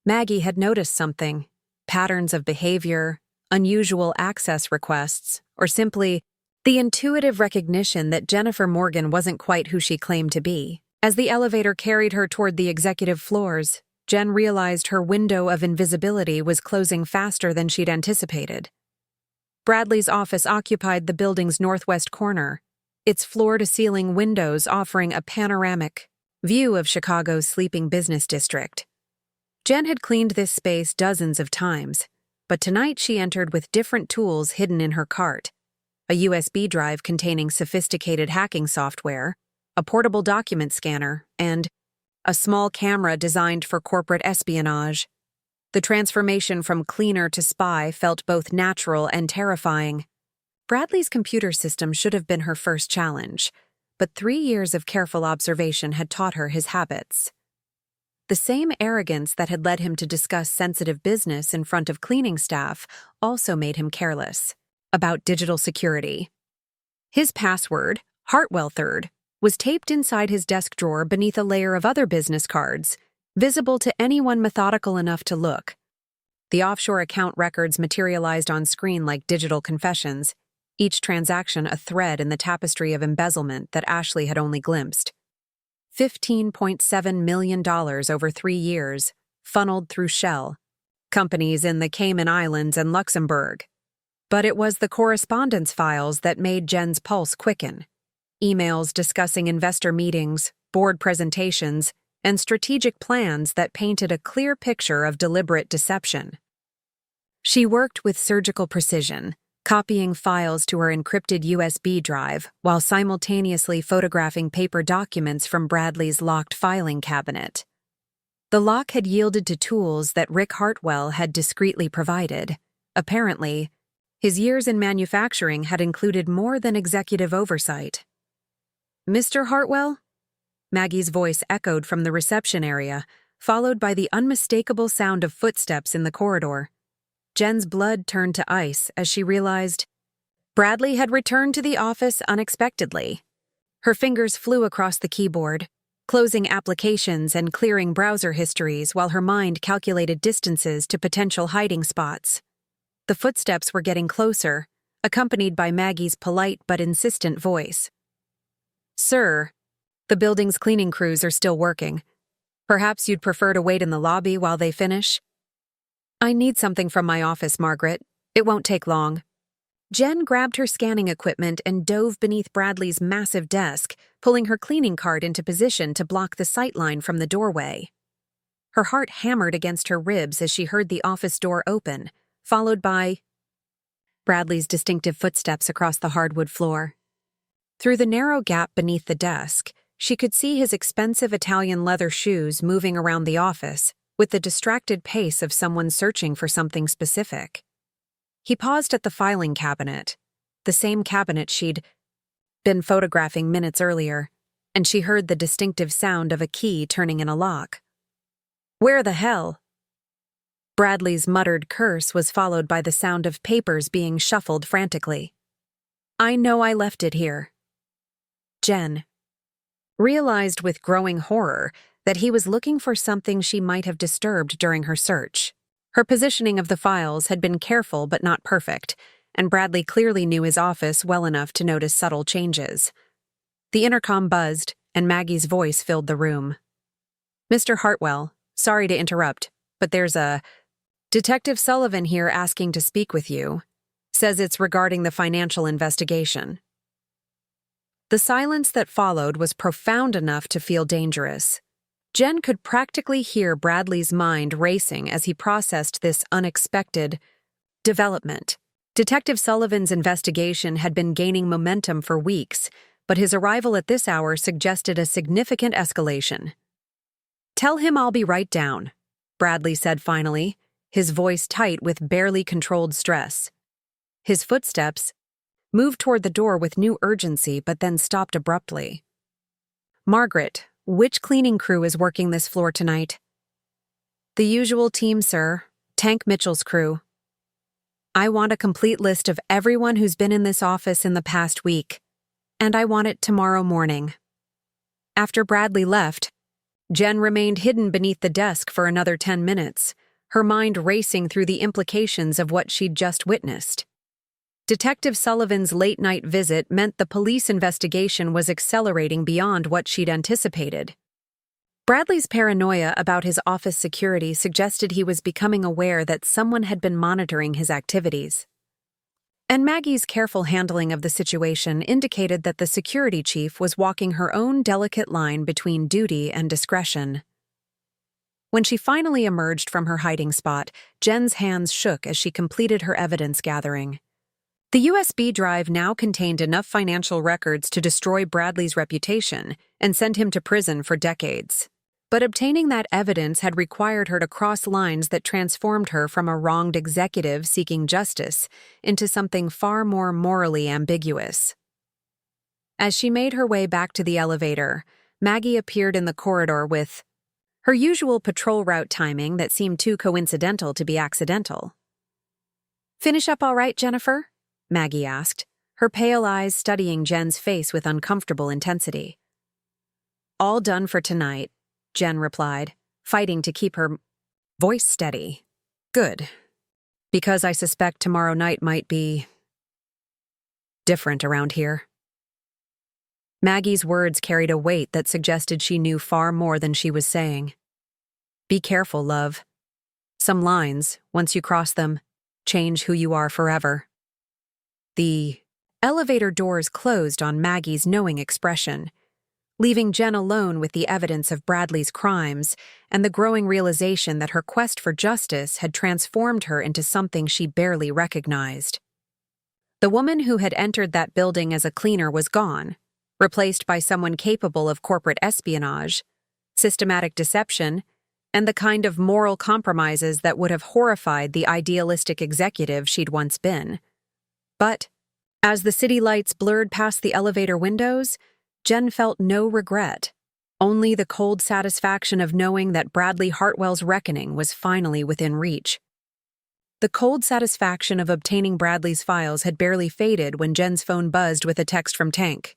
Maggie had noticed something: patterns of behavior, unusual access requests, or simply the intuitive recognition that Jennifer Morgan wasn't quite who she claimed to be. As the elevator carried her toward the executive floors, Jen realized her window of invisibility was closing faster than she'd anticipated. Bradley's office occupied the building's northwest corner, its floor-to-ceiling windows offering a panoramic view of Chicago's sleeping business district. Jen had cleaned this space dozens of times, but tonight she entered with different tools hidden in her cart: a USB drive containing sophisticated hacking software, a portable document scanner, and a small camera designed for corporate espionage. The transformation from cleaner to spy felt both natural and terrifying. Bradley's computer system should have been her first challenge, but 3 years of careful observation had taught her his habits. The same arrogance that had led him to discuss sensitive business in front of cleaning staff also made him careless about digital security. His password, Hartwell III, was taped inside his desk drawer beneath a layer of other business cards, visible to anyone methodical enough to look. The offshore account records materialized on screen like digital confessions, each transaction a thread in the tapestry of embezzlement that Ashley had only glimpsed. $15.7 million over 3 years, funneled through Shell, companies in the Cayman Islands and Luxembourg. But it was the correspondence files that made Jen's pulse quicken. Emails discussing investor meetings, board presentations, and strategic plans that painted a clear picture of deliberate deception. She worked with surgical precision, copying files to her encrypted USB drive while simultaneously photographing paper documents from Bradley's locked filing cabinet. The lock had yielded to tools that Rick Hartwell had discreetly provided. Apparently, his years in manufacturing had included more than executive oversight. "Mr. Hartwell?" Maggie's voice echoed from the reception area, followed by the unmistakable sound of footsteps in the corridor. Jen's blood turned to ice as she realized Bradley had returned to the office unexpectedly. Her fingers flew across the keyboard, closing applications and clearing browser histories while her mind calculated distances to potential hiding spots. The footsteps were getting closer, accompanied by Maggie's polite but insistent voice. "Sir, the building's cleaning crews are still working. Perhaps you'd prefer to wait in the lobby while they finish?" "I need something from my office, Margaret. It won't take long." Jen grabbed her scanning equipment and dove beneath Bradley's massive desk, pulling her cleaning cart into position to block the sightline from the doorway. Her heart hammered against her ribs as she heard the office door open, followed by Bradley's distinctive footsteps across the hardwood floor. Through the narrow gap beneath the desk, she could see his expensive Italian leather shoes moving around the office, with the distracted pace of someone searching for something specific. He paused at the filing cabinet, the same cabinet she'd been photographing minutes earlier, and she heard the distinctive sound of a key turning in a lock. "Where the hell?" Bradley's muttered curse was followed by the sound of papers being shuffled frantically. "I know I left it here." Jen realized with growing horror that he was looking for something she might have disturbed during her search. Her positioning of the files had been careful but not perfect, and Bradley clearly knew his office well enough to notice subtle changes. The intercom buzzed, and Maggie's voice filled the room. "Mr. Hartwell, sorry to interrupt, but there's a Detective Sullivan here asking to speak with you. Says it's regarding the financial investigation." The silence that followed was profound enough to feel dangerous. Jen could practically hear Bradley's mind racing as he processed this unexpected development. Detective Sullivan's investigation had been gaining momentum for weeks, but his arrival at this hour suggested a significant escalation. "Tell him I'll be right down," Bradley said finally, his voice tight with barely controlled stress. His footsteps moved toward the door with new urgency but then stopped abruptly. "Margaret, which cleaning crew is working this floor tonight?" "The usual team, sir. Tank Mitchell's crew." "I want a complete list of everyone who's been in this office in the past week, and I want it tomorrow morning." After Bradley left, Jen remained hidden beneath the desk for another 10 minutes, her mind racing through the implications of what she'd just witnessed. Detective Sullivan's late-night visit meant the police investigation was accelerating beyond what she'd anticipated. Bradley's paranoia about his office security suggested he was becoming aware that someone had been monitoring his activities. And Maggie's careful handling of the situation indicated that the security chief was walking her own delicate line between duty and discretion. When she finally emerged from her hiding spot, Jen's hands shook as she completed her evidence gathering. The USB drive now contained enough financial records to destroy Bradley's reputation and send him to prison for decades. But obtaining that evidence had required her to cross lines that transformed her from a wronged executive seeking justice into something far more morally ambiguous. As she made her way back to the elevator, Maggie appeared in the corridor with her usual patrol route timing that seemed too coincidental to be accidental. "Finish up all right, Jennifer?" Maggie asked, her pale eyes studying Jen's face with uncomfortable intensity. "All done for tonight," Jen replied, fighting to keep her voice steady. "Good. Because I suspect tomorrow night might be different around here." Maggie's words carried a weight that suggested she knew far more than she was saying. "Be careful, love. Some lines, once you cross them, change who you are forever." The elevator doors closed on Maggie's knowing expression, leaving Jen alone with the evidence of Bradley's crimes and the growing realization that her quest for justice had transformed her into something she barely recognized. The woman who had entered that building as a cleaner was gone, replaced by someone capable of corporate espionage, systematic deception, and the kind of moral compromises that would have horrified the idealistic executive she'd once been. But, as the city lights blurred past the elevator windows, Jen felt no regret, only the cold satisfaction of knowing that Bradley Hartwell's reckoning was finally within reach. The cold satisfaction of obtaining Bradley's files had barely faded when Jen's phone buzzed with a text from Tank.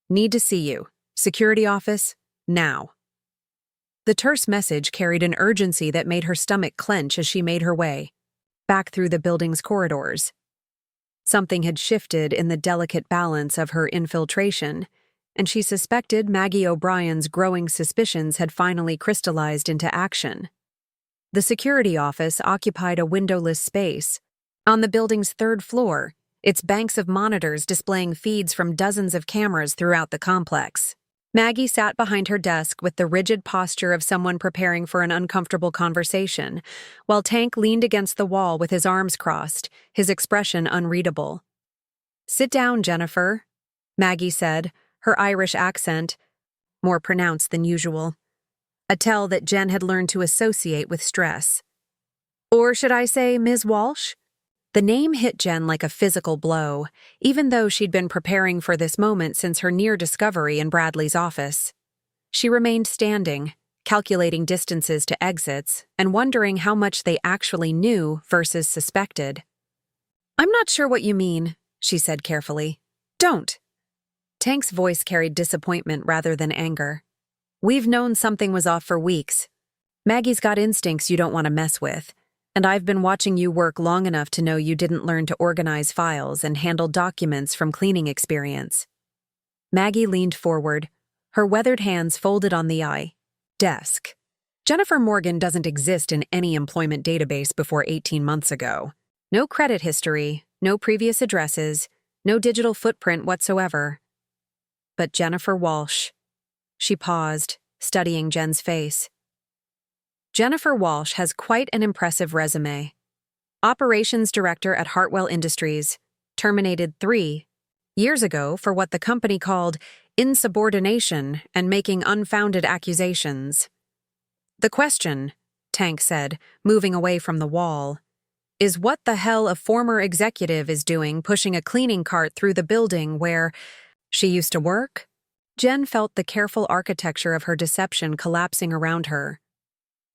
"Need to see you. Security office, now." The terse message carried an urgency that made her stomach clench as she made her way back through the building's corridors. Something had shifted in the delicate balance of her infiltration, and she suspected Maggie O'Brien's growing suspicions had finally crystallized into action. The security office occupied a windowless space on the building's third floor, its banks of monitors displaying feeds from dozens of cameras throughout the complex. Maggie sat behind her desk with the rigid posture of someone preparing for an uncomfortable conversation, while Tank leaned against the wall with his arms crossed, his expression unreadable. "Sit down, Jennifer," Maggie said, her Irish accent more pronounced than usual, a tell that Jen had learned to associate with stress. "Or should I say Ms. Walsh?" The name hit Jen like a physical blow, even though she'd been preparing for this moment since her near discovery in Bradley's office. She remained standing, calculating distances to exits, and wondering how much they actually knew versus suspected. "I'm not sure what you mean," she said carefully. "Don't." Tank's voice carried disappointment rather than anger. "We've known something was off for weeks. Maggie's got instincts you don't want to mess with. And I've been watching you work long enough to know you didn't learn to organize files and handle documents from cleaning experience." Maggie leaned forward, her weathered hands folded on the desk. "Jennifer Morgan doesn't exist in any employment database before 18 months ago. No credit history, no previous addresses, no digital footprint whatsoever. But Jennifer Walsh." She paused, studying Jen's face. "Jennifer Walsh has quite an impressive resume. Operations director at Hartwell Industries, terminated 3 years ago for what the company called insubordination and making unfounded accusations. The question," Tank said, moving away from the wall, "is what the hell a former executive is doing pushing a cleaning cart through the building where she used to work?" Jen felt the careful architecture of her deception collapsing around her.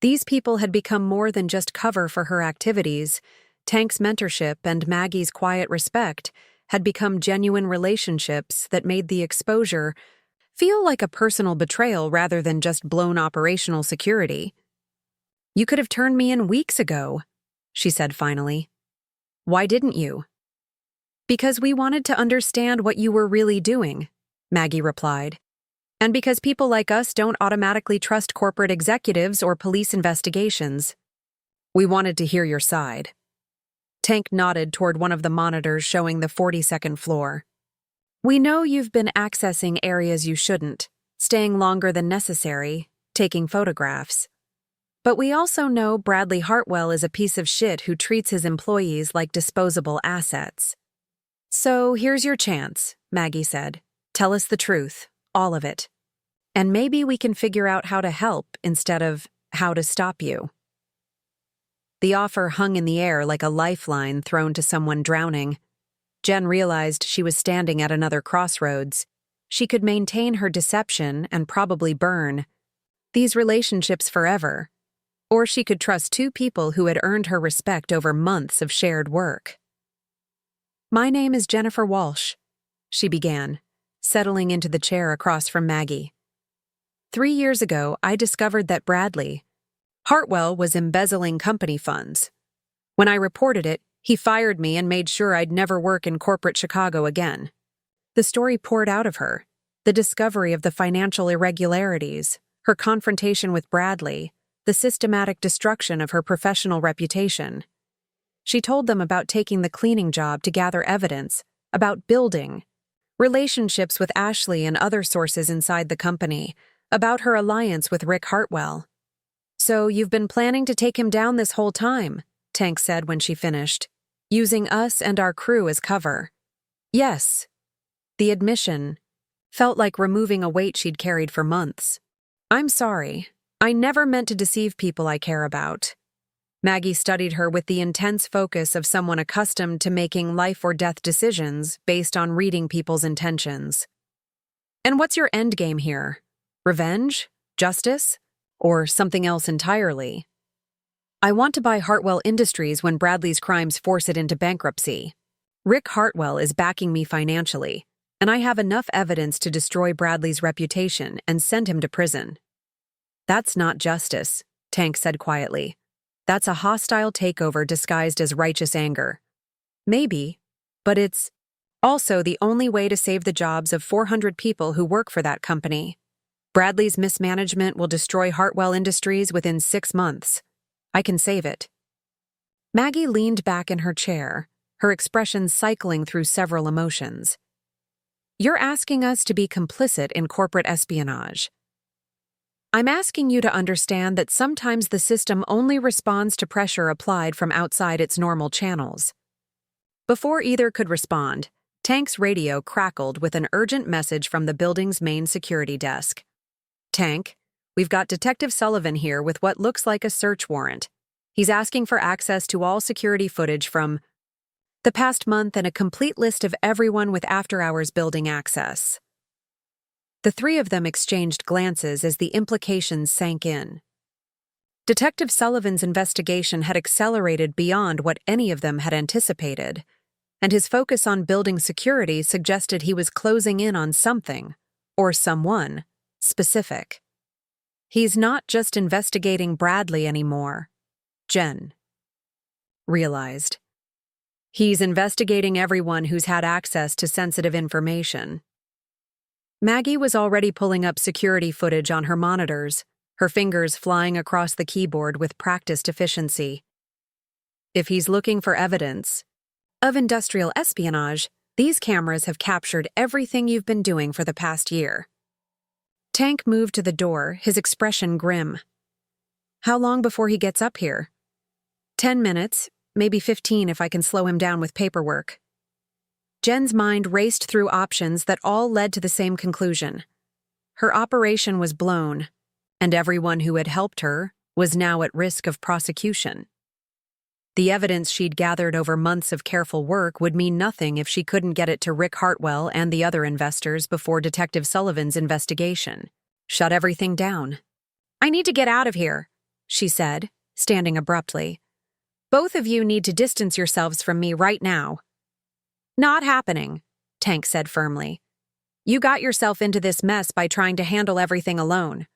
These people had become more than just cover for her activities. Tank's mentorship and Maggie's quiet respect had become genuine relationships that made the exposure feel like a personal betrayal rather than just blown operational security. "You could have turned me in weeks ago," she said finally. "Why didn't you?" "Because we wanted to understand what you were really doing," Maggie replied. "And because people like us don't automatically trust corporate executives or police investigations. We wanted to hear your side." Tank nodded toward one of the monitors showing the 42nd floor. "We know you've been accessing areas you shouldn't, staying longer than necessary, taking photographs. But we also know Bradley Hartwell is a piece of shit who treats his employees like disposable assets. So here's your chance," Maggie said. "Tell us the truth. All of it." And maybe we can figure out how to help instead of how to stop you." The offer hung in the air like a lifeline thrown to someone drowning. Jen realized she was standing at another crossroads. She could maintain her deception and probably burn these relationships forever. Or she could trust two people who had earned her respect over months of shared work. "My name is Jennifer Walsh," she began, settling into the chair across from Maggie. "3 years ago, I discovered that Bradley Hartwell was embezzling company funds. When I reported it, he fired me and made sure I'd never work in corporate Chicago again." The story poured out of her, the discovery of the financial irregularities, her confrontation with Bradley, the systematic destruction of her professional reputation. She told them about taking the cleaning job to gather evidence, about building relationships with Ashley and other sources inside the company, about her alliance with Rick Hartwell. "So you've been planning to take him down this whole time," Tank said when she finished, "using us and our crew as cover." "Yes." The admission felt like removing a weight she'd carried for months. "I'm sorry. I never meant to deceive people I care about." Maggie studied her with the intense focus of someone accustomed to making life-or-death decisions based on reading people's intentions. "And what's your end game here? Revenge? Justice? Or something else entirely?" "I want to buy Hartwell Industries when Bradley's crimes force it into bankruptcy. Rick Hartwell is backing me financially, and I have enough evidence to destroy Bradley's reputation and send him to prison." "That's not justice," Tank said quietly. "That's a hostile takeover disguised as righteous anger." "Maybe, but it's also the only way to save the jobs of 400 people who work for that company. Bradley's mismanagement will destroy Hartwell Industries within 6 months. I can save it." Maggie leaned back in her chair, her expression cycling through several emotions. "You're asking us to be complicit in corporate espionage. I'm asking you to understand that sometimes the system only responds to pressure applied from outside its normal channels." Before either could respond, Tank's radio crackled with an urgent message from the building's main security desk. "Tank, we've got Detective Sullivan here with what looks like a search warrant. He's asking for access to all security footage from the past month and a complete list of everyone with after-hours building access." The three of them exchanged glances as the implications sank in. Detective Sullivan's investigation had accelerated beyond what any of them had anticipated, and his focus on building security suggested he was closing in on something, or someone, specific. "He's not just investigating Bradley anymore," Jen realized. "He's investigating everyone who's had access to sensitive information." Maggie was already pulling up security footage on her monitors, her fingers flying across the keyboard with practiced efficiency. "If he's looking for evidence of industrial espionage, these cameras have captured everything you've been doing for the past year." Tank moved to the door, his expression grim. "How long before he gets up here?" 10 minutes, maybe 15 if I can slow him down with paperwork." Jen's mind raced through options that all led to the same conclusion. Her operation was blown, and everyone who had helped her was now at risk of prosecution. The evidence she'd gathered over months of careful work would mean nothing if she couldn't get it to Rick Hartwell and the other investors before Detective Sullivan's investigation. Shut everything down. "I need to get out of here," she said, standing abruptly. "Both of you need to distance yourselves from me right now." "Not happening," Tank said firmly. "You got yourself into this mess by trying to handle everything alone.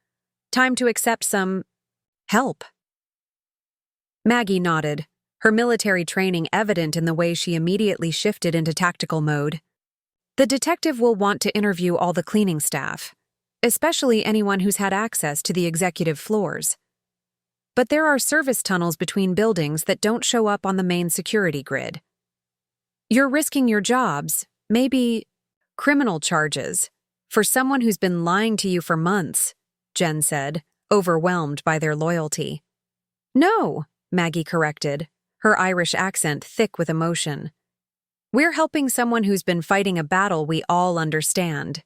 Time to accept some help." Maggie nodded, her military training evident in the way she immediately shifted into tactical mode. "The detective will want to interview all the cleaning staff, especially anyone who's had access to the executive floors. But there are service tunnels between buildings that don't show up on the main security grid. You're risking your jobs, maybe criminal charges, for someone who's been lying to you for months," Jen said, overwhelmed by their loyalty. "No," Maggie corrected, her Irish accent thick with emotion. "We're helping someone who's been fighting a battle we all understand."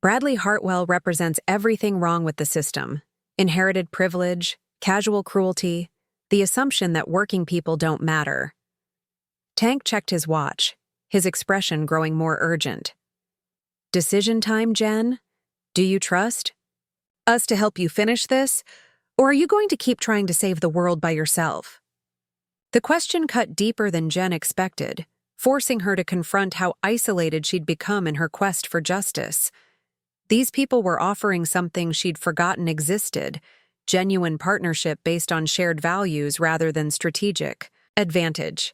Bradley Hartwell represents everything wrong with the system: inherited privilege, casual cruelty, the assumption that working people don't matter. Tank checked his watch, his expression growing more urgent. Decision time, Jen? Do you trust us to help you finish this, or are you going to keep trying to save the world by yourself? The question cut deeper than Jen expected, forcing her to confront how isolated she'd become in her quest for justice. These people were offering something she'd forgotten existed: genuine partnership based on shared values rather than strategic advantage.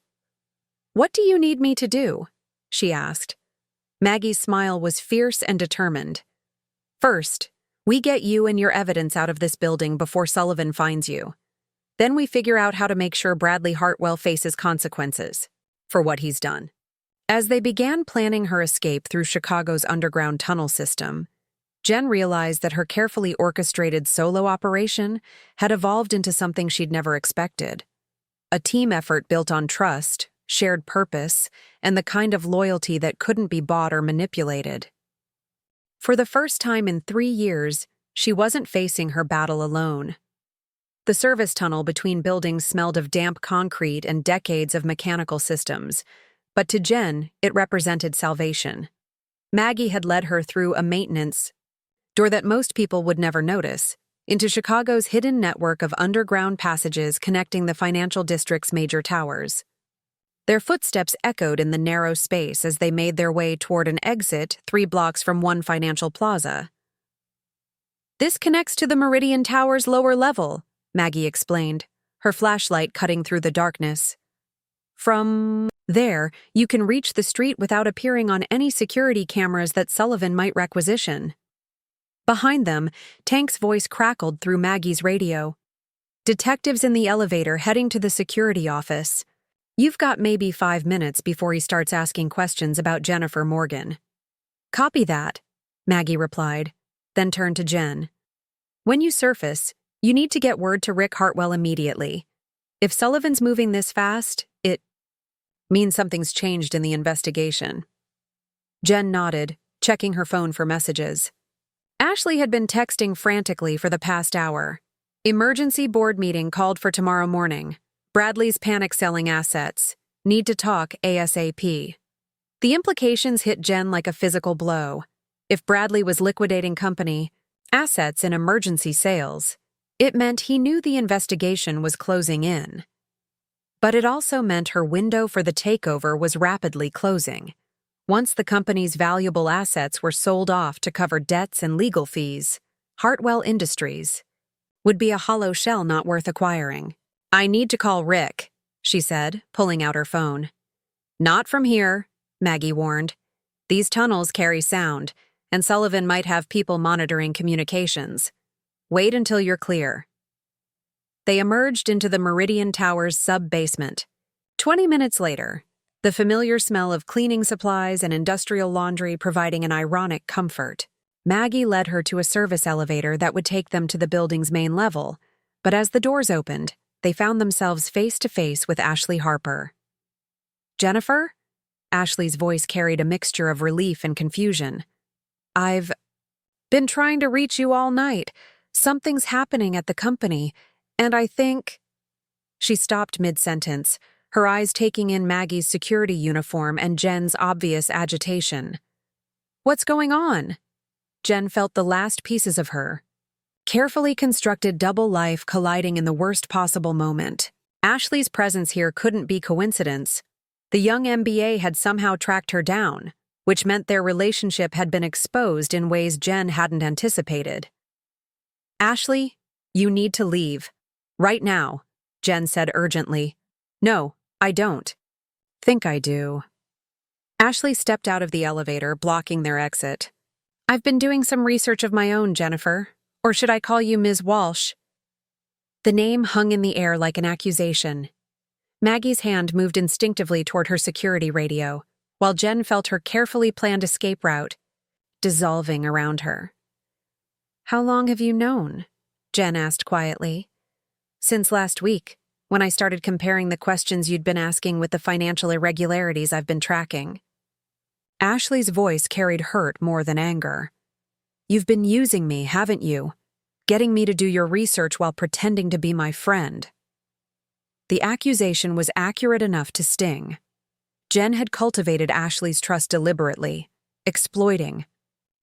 "What do you need me to do?" she asked. Maggie's smile was fierce and determined. "First, we get you and your evidence out of this building before Sullivan finds you. Then we figure out how to make sure Bradley Hartwell faces consequences for what he's done." As they began planning her escape through Chicago's underground tunnel system, Jen realized that her carefully orchestrated solo operation had evolved into something she'd never expected: a team effort built on trust, shared purpose, and the kind of loyalty that couldn't be bought or manipulated. For the first time in 3 years, she wasn't facing her battle alone. The service tunnel between buildings smelled of damp concrete and decades of mechanical systems, but to Jen, it represented salvation. Maggie had led her through a maintenance door that most people would never notice, into Chicago's hidden network of underground passages connecting the financial district's major towers. Their footsteps echoed in the narrow space as they made their way toward an exit 3 blocks from one financial plaza. "This connects to the Meridian Tower's lower level," Maggie explained, her flashlight cutting through the darkness. "From there, you can reach the street without appearing on any security cameras that Sullivan might requisition." Behind them, Tank's voice crackled through Maggie's radio. "Detectives in the elevator heading to the security office. You've got maybe 5 minutes before he starts asking questions about Jennifer Morgan." "Copy that," Maggie replied, then turned to Jen. "When you surface, you need to get word to Rick Hartwell immediately. If Sullivan's moving this fast, it means something's changed in the investigation." Jen nodded, checking her phone for messages. Ashley had been texting frantically for the past hour. "Emergency board meeting called for tomorrow morning. Bradley's panic selling assets. Need to talk ASAP." The implications hit Jen like a physical blow. If Bradley was liquidating company assets in emergency sales, it meant he knew the investigation was closing in. But it also meant her window for the takeover was rapidly closing. Once the company's valuable assets were sold off to cover debts and legal fees, Hartwell Industries would be a hollow shell not worth acquiring. "I need to call Rick," she said, pulling out her phone. "Not from here," Maggie warned. "These tunnels carry sound, and Sullivan might have people monitoring communications. Wait until you're clear." They emerged into the Meridian Tower's sub-basement. 20 minutes later, the familiar smell of cleaning supplies and industrial laundry providing an ironic comfort. Maggie led her to a service elevator that would take them to the building's main level, but as the doors opened, they found themselves face to face with Ashley Harper. "Jennifer?" Ashley's voice carried a mixture of relief and confusion. "I've been trying to reach you all night. Something's happening at the company, and I think—" She stopped mid-sentence, her eyes taking in Maggie's security uniform and Jen's obvious agitation. "What's going on?" Jen felt the last pieces of her carefully constructed double life colliding in the worst possible moment. Ashley's presence here couldn't be coincidence. The young MBA had somehow tracked her down, which meant their relationship had been exposed in ways Jen hadn't anticipated. "Ashley, you need to leave. Right now," Jen said urgently. "No, I don't." "Think I do." Ashley stepped out of the elevator, blocking their exit. "I've been doing some research of my own, Jennifer. Or should I call you Ms. Walsh?" The name hung in the air like an accusation. Maggie's hand moved instinctively toward her security radio, while Jen felt her carefully planned escape route dissolving around her. "How long have you known?" Jen asked quietly. "Since last week, when I started comparing the questions you'd been asking with the financial irregularities I've been tracking." Ashley's voice carried hurt more than anger. You've been using me, haven't you? Getting me to do your research while pretending to be my friend. The accusation was accurate enough to sting. Jen had cultivated Ashley's trust deliberately, exploiting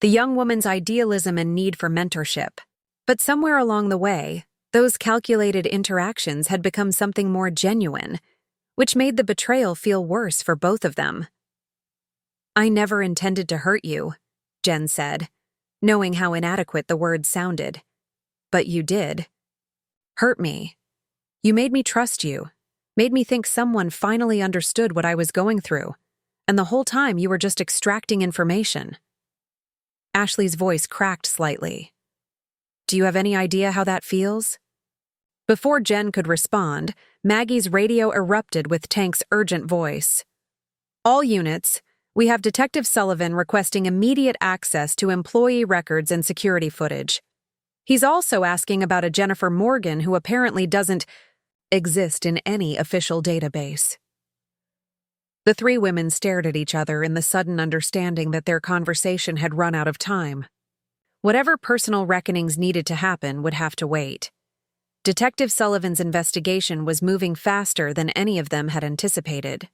the young woman's idealism and need for mentorship. But somewhere along the way, those calculated interactions had become something more genuine, which made the betrayal feel worse for both of them. "I never intended to hurt you," Jen said, knowing how inadequate the words sounded. "But you did. Hurt me. You made me trust you, made me think someone finally understood what I was going through, and the whole time you were just extracting information." Ashley's voice cracked slightly. "Do you have any idea how that feels?" Before Jen could respond, Maggie's radio erupted with Tank's urgent voice. "All units, we have Detective Sullivan requesting immediate access to employee records and security footage. He's also asking about a Jennifer Morgan who apparently doesn't exist in any official database." The three women stared at each other in the sudden understanding that their conversation had run out of time. Whatever personal reckonings needed to happen would have to wait. Detective Sullivan's investigation was moving faster than any of them had anticipated.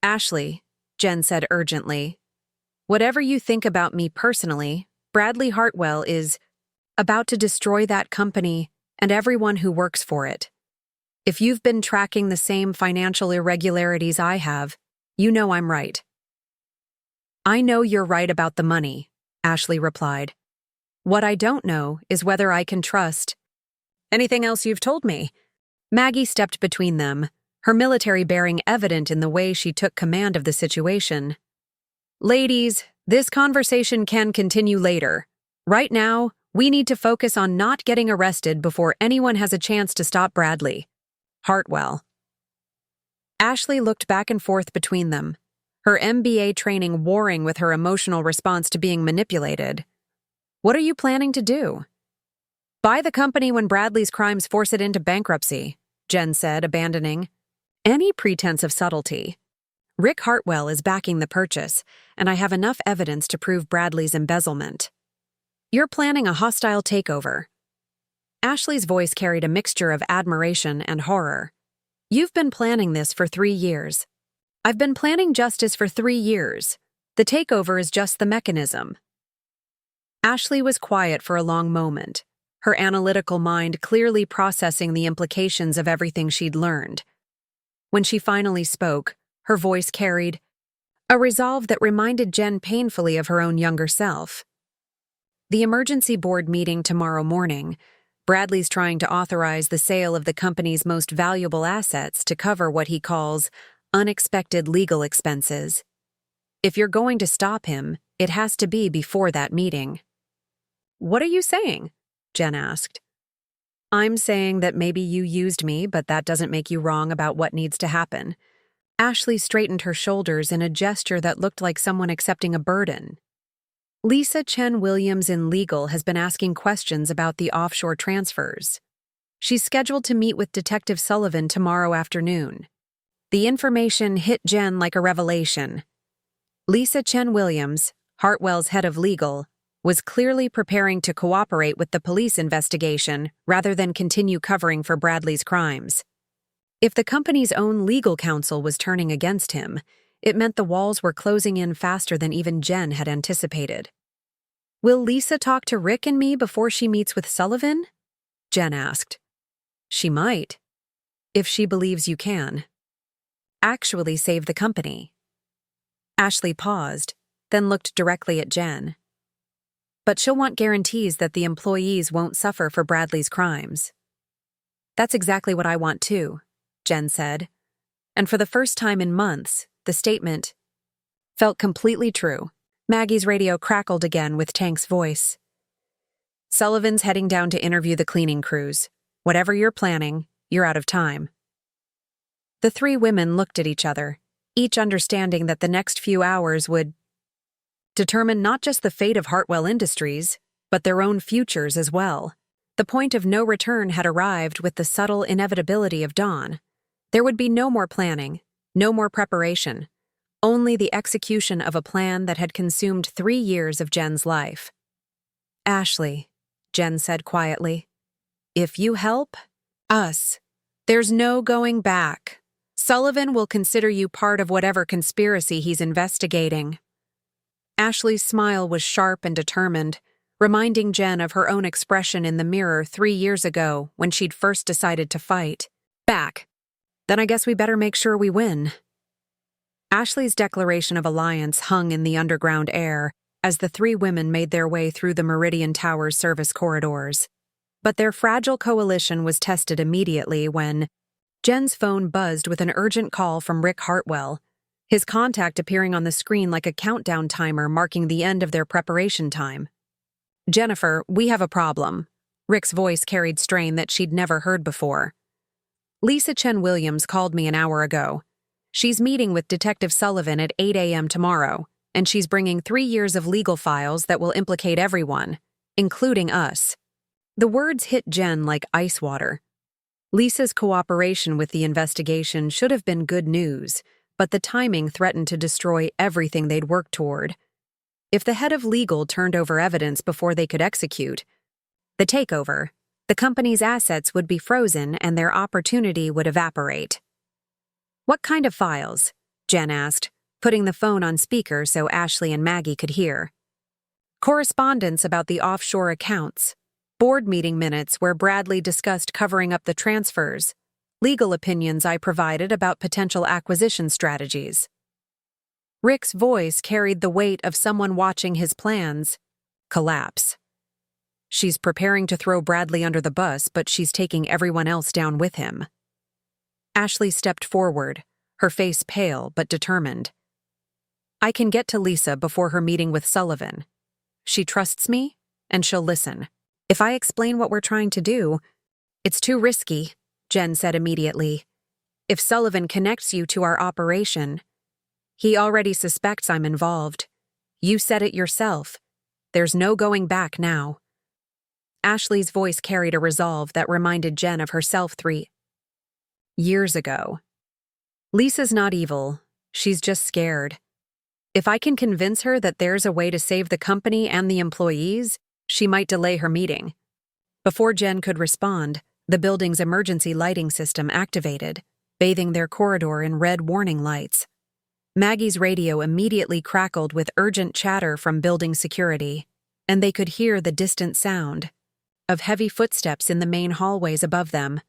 "Ashley," Jen said urgently, "whatever you think about me personally, Bradley Hartwell is about to destroy that company and everyone who works for it. If you've been tracking the same financial irregularities I have, you know I'm right." "I know you're right about the money," Ashley replied. "What I don't know is whether I can trust anything else you've told me." Maggie stepped between them, her military bearing evident in the way she took command of the situation. "Ladies, this conversation can continue later. Right now, we need to focus on not getting arrested before anyone has a chance to stop Bradley Hartwell." Ashley looked back and forth between them, her MBA training warring with her emotional response to being manipulated. "What are you planning to do?" "Buy the company when Bradley's crimes force it into bankruptcy," Jen said, abandoning any pretense of subtlety. "Rick Hartwell is backing the purchase, and I have enough evidence to prove Bradley's embezzlement. You're planning a hostile takeover." Ashley's voice carried a mixture of admiration and horror. "You've been planning this for 3 years. I've been planning justice for 3 years. The takeover is just the mechanism." Ashley was quiet for a long moment, her analytical mind clearly processing the implications of everything she'd learned. When she finally spoke, her voice carried a resolve that reminded Jen painfully of her own younger self. "The emergency board meeting tomorrow morning. Bradley's trying to authorize the sale of the company's most valuable assets to cover what he calls unexpected legal expenses. If you're going to stop him, it has to be before that meeting." "What are you saying?" Jen asked. "I'm saying that maybe you used me, but that doesn't make you wrong about what needs to happen." Ashley straightened her shoulders in a gesture that looked like someone accepting a burden. "Lisa Chen Williams in legal has been asking questions about the offshore transfers. She's scheduled to meet with Detective Sullivan tomorrow afternoon." The information hit Jen like a revelation. Lisa Chen Williams, Hartwell's head of legal, was clearly preparing to cooperate with the police investigation rather than continue covering for Bradley's crimes. If the company's own legal counsel was turning against him, it meant the walls were closing in faster than even Jen had anticipated. "Will Lisa talk to Rick and me before she meets with Sullivan?" Jen asked. "She might, if she believes you can actually save the company." Ashley paused, then looked directly at Jen. "But she'll want guarantees that the employees won't suffer for Bradley's crimes." "That's exactly what I want too," Jen said. And for the first time in months, the statement felt completely true. Maggie's radio crackled again with Tank's voice. "Sullivan's heading down to interview the cleaning crews. Whatever you're planning, you're out of time." The three women looked at each other, each understanding that the next few hours would determine not just the fate of Hartwell Industries, but their own futures as well. The point of no return had arrived with the subtle inevitability of dawn. There would be no more planning, no more preparation, only the execution of a plan that had consumed 3 years of Jen's life. Ashley, Jen said quietly. If you help us, there's no going back. Sullivan will consider you part of whatever conspiracy he's investigating. Ashley's smile was sharp and determined, reminding Jen of her own expression in the mirror 3 years ago when she'd first decided to fight back. Then I guess we better make sure we win. Ashley's declaration of alliance hung in the underground air as the 3 women made their way through the Meridian Tower's service corridors. But their fragile coalition was tested immediately when Jen's phone buzzed with an urgent call from Rick Hartwell, his contact appearing on the screen like a countdown timer marking the end of their preparation time. Jennifer, we have a problem. Rick's voice carried strain that she'd never heard before. Lisa Chen Williams called me an hour ago. She's meeting with Detective Sullivan at 8 a.m. tomorrow, and she's bringing 3 years of legal files that will implicate everyone, including us. The words hit Jen like ice water. Lisa's cooperation with the investigation should have been good news, but the timing threatened to destroy everything they'd worked toward. If the head of legal turned over evidence before they could execute the takeover, the company's assets would be frozen and their opportunity would evaporate. What kind of files? Jen asked, putting the phone on speaker so Ashley and Maggie could hear. Correspondence about the offshore accounts, board meeting minutes where Bradley discussed covering up the transfers, legal opinions I provided about potential acquisition strategies. Rick's voice carried the weight of someone watching his plans collapse. She's preparing to throw Bradley under the bus, but she's taking everyone else down with him. Ashley stepped forward, her face pale but determined. I can get to Lisa before her meeting with Sullivan. She trusts me, and she'll listen. If I explain what we're trying to do, it's too risky, Jen said immediately. If Sullivan connects you to our operation, he already suspects I'm involved. You said it yourself. There's no going back now. Ashley's voice carried a resolve that reminded Jen of herself 3 years ago. Lisa's not evil. She's just scared. If I can convince her that there's a way to save the company and the employees, she might delay her meeting. Before Jen could respond, the building's emergency lighting system activated, bathing their corridor in red warning lights. Maggie's radio immediately crackled with urgent chatter from building security, and they could hear the distant sound of heavy footsteps in the main hallways above them.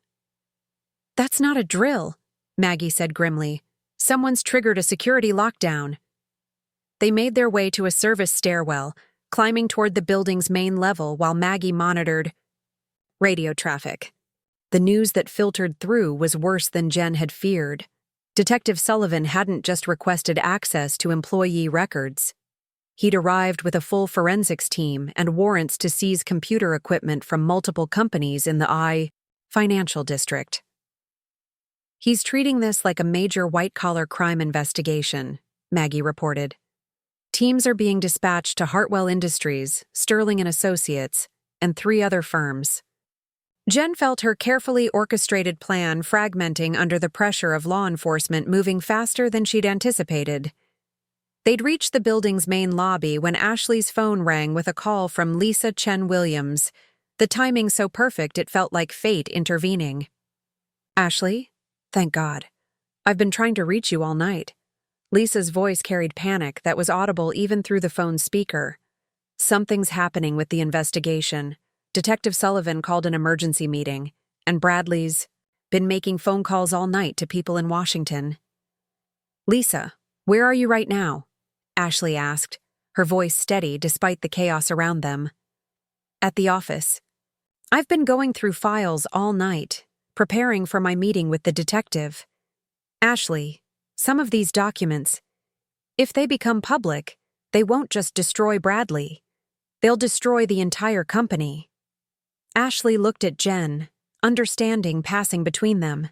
That's not a drill, Maggie said grimly. Someone's triggered a security lockdown. They made their way to a service stairwell, climbing toward the building's main level while Maggie monitored radio traffic. The news that filtered through was worse than Jen had feared. Detective Sullivan hadn't just requested access to employee records. He'd arrived with a full forensics team and warrants to seize computer equipment from multiple companies in the financial district. He's treating this like a major white-collar crime investigation, Maggie reported. Teams are being dispatched to Hartwell Industries, Sterling & Associates, and 3 other firms. Jen felt her carefully orchestrated plan fragmenting under the pressure of law enforcement moving faster than she'd anticipated. They'd reached the building's main lobby when Ashley's phone rang with a call from Lisa Chen Williams, the timing so perfect it felt like fate intervening. Ashley? Thank God. I've been trying to reach you all night. Lisa's voice carried panic that was audible even through the phone's speaker. Something's happening with the investigation. Detective Sullivan called an emergency meeting, and Bradley's been making phone calls all night to people in Washington. Lisa, where are you right now? Ashley asked, her voice steady despite the chaos around them. At the office. I've been going through files all night, preparing for my meeting with the detective. Ashley, some of these documents, if they become public, they won't just destroy Bradley. They'll destroy the entire company. Ashley looked at Jen, understanding passing between them.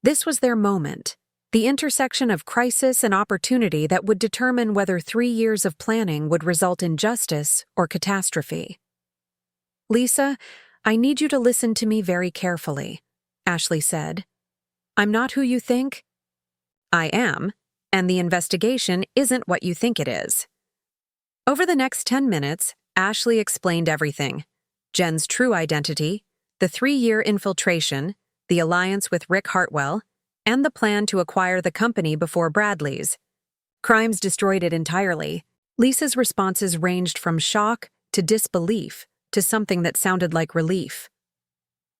This was their moment, the intersection of crisis and opportunity that would determine whether 3 years of planning would result in justice or catastrophe. Lisa, I need you to listen to me very carefully, Ashley said. I'm not who you think. I am, and the investigation isn't what you think it is. Over the next 10 minutes, Ashley explained everything: Jen's true identity, the 3-year infiltration, the alliance with Rick Hartwell, and the plan to acquire the company before Bradley's. Crimes destroyed it entirely. Lisa's responses ranged from shock to disbelief to something that sounded like relief.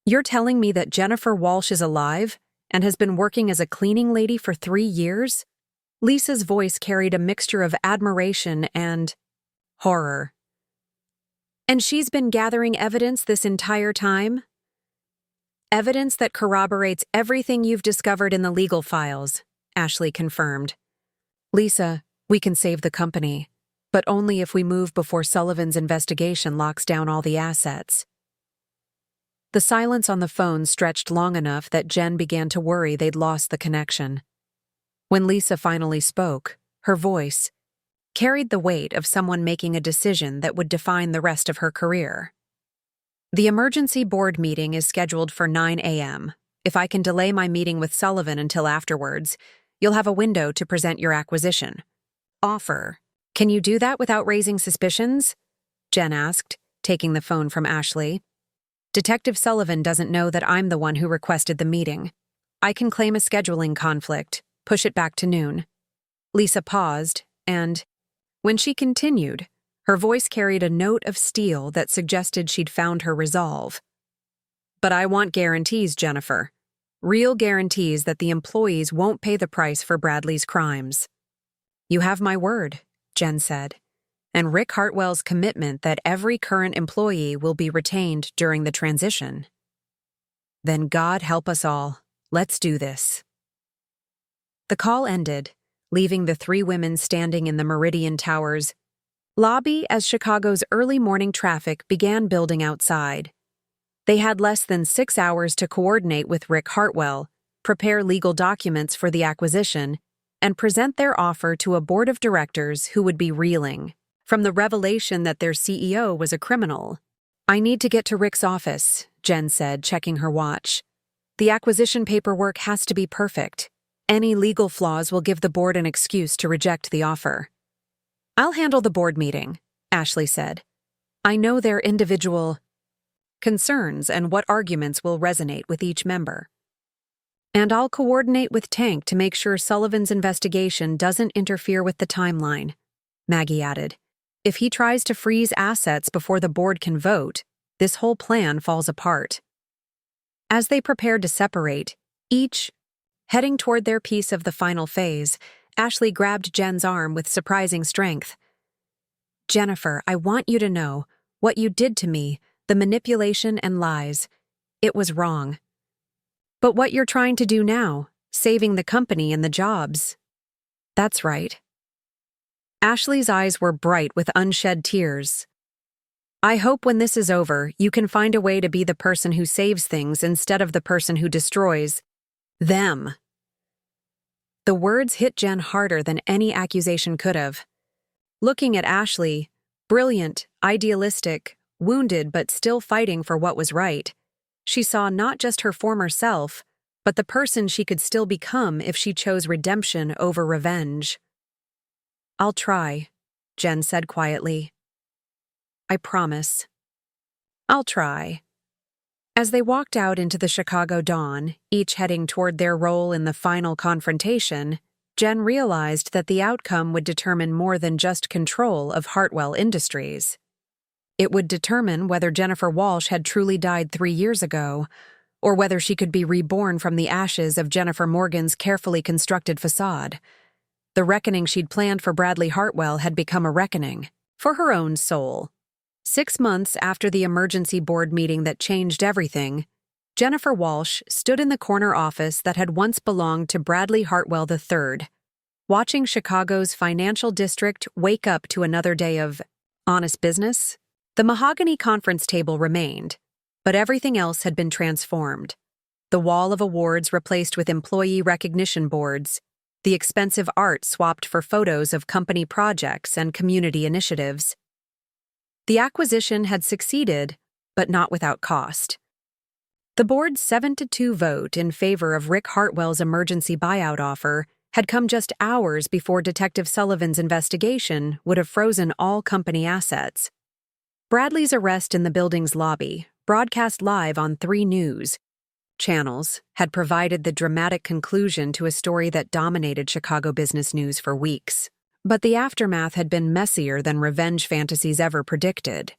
"You're telling me that Jennifer Walsh is alive and has been working as a cleaning lady for 3 years?" Lisa's voice carried a mixture of admiration and horror. "And she's been gathering evidence this entire time?" "Evidence that corroborates everything you've discovered in the legal files," Ashley confirmed. "Lisa, we can save the company, but only if we move before Sullivan's investigation locks down all the assets." The silence on the phone stretched long enough that Jen began to worry they'd lost the connection. When Lisa finally spoke, her voice carried the weight of someone making a decision that would define the rest of her career. "The emergency board meeting is scheduled for 9 a.m. If I can delay my meeting with Sullivan until afterwards, you'll have a window to present your acquisition offer. Can you do that without raising suspicions?" Jen asked, taking the phone from Ashley. "Detective Sullivan doesn't know that I'm the one who requested the meeting. I can claim a scheduling conflict, push it back to noon." Lisa paused, and when she continued, her voice carried a note of steel that suggested she'd found her resolve. "But I want guarantees, Jennifer. Real guarantees that the employees won't pay the price for Bradley's crimes." "You have my word," Jen said, "and Rick Hartwell's commitment that every current employee will be retained during the transition." "Then God help us all. Let's do this." The call ended, leaving the 3 women standing in the Meridian Towers lobby as Chicago's early morning traffic began building outside. They had less than 6 hours to coordinate with Rick Hartwell, prepare legal documents for the acquisition, and present their offer to a board of directors who would be reeling from the revelation that their CEO was a criminal. "I need to get to Rick's office," Jen said, checking her watch. "The acquisition paperwork has to be perfect. Any legal flaws will give the board an excuse to reject the offer." "I'll handle the board meeting," Ashley said. "I know their individual concerns and what arguments will resonate with each member. And I'll coordinate with Tank to make sure Sullivan's investigation doesn't interfere with the timeline," Maggie added. "If he tries to freeze assets before the board can vote, this whole plan falls apart." As they prepared to separate, each heading toward their piece of the final phase, Ashley grabbed Jen's arm with surprising strength. "Jennifer, I want you to know, what you did to me, the manipulation and lies, it was wrong. But what you're trying to do now, saving the company and the jobs, that's right." Ashley's eyes were bright with unshed tears. "I hope when this is over, you can find a way to be the person who saves things instead of the person who destroys them." The words hit Jen harder than any accusation could have. Looking at Ashley, brilliant, idealistic, wounded but still fighting for what was right, she saw not just her former self, but the person she could still become if she chose redemption over revenge. "I'll try," Jen said quietly. "I promise. I'll try." As they walked out into the Chicago dawn, each heading toward their role in the final confrontation, Jen realized that the outcome would determine more than just control of Hartwell Industries. It would determine whether Jennifer Walsh had truly died 3 years ago, or whether she could be reborn from the ashes of Jennifer Morgan's carefully constructed facade. The reckoning she'd planned for Bradley Hartwell had become a reckoning for her own soul. 6 months after the emergency board meeting that changed everything, Jennifer Walsh stood in the corner office that had once belonged to Bradley Hartwell III, watching Chicago's financial district wake up to another day of honest business. The mahogany conference table remained, but everything else had been transformed. The wall of awards replaced with employee recognition boards, the expensive art swapped for photos of company projects and community initiatives. The acquisition had succeeded, but not without cost. The board's 7-2 vote in favor of Rick Hartwell's emergency buyout offer had come just hours before Detective Sullivan's investigation would have frozen all company assets. Bradley's arrest in the building's lobby, broadcast live on 3 news channels, had provided the dramatic conclusion to a story that dominated Chicago business news for weeks. But the aftermath had been messier than revenge fantasies ever predicted.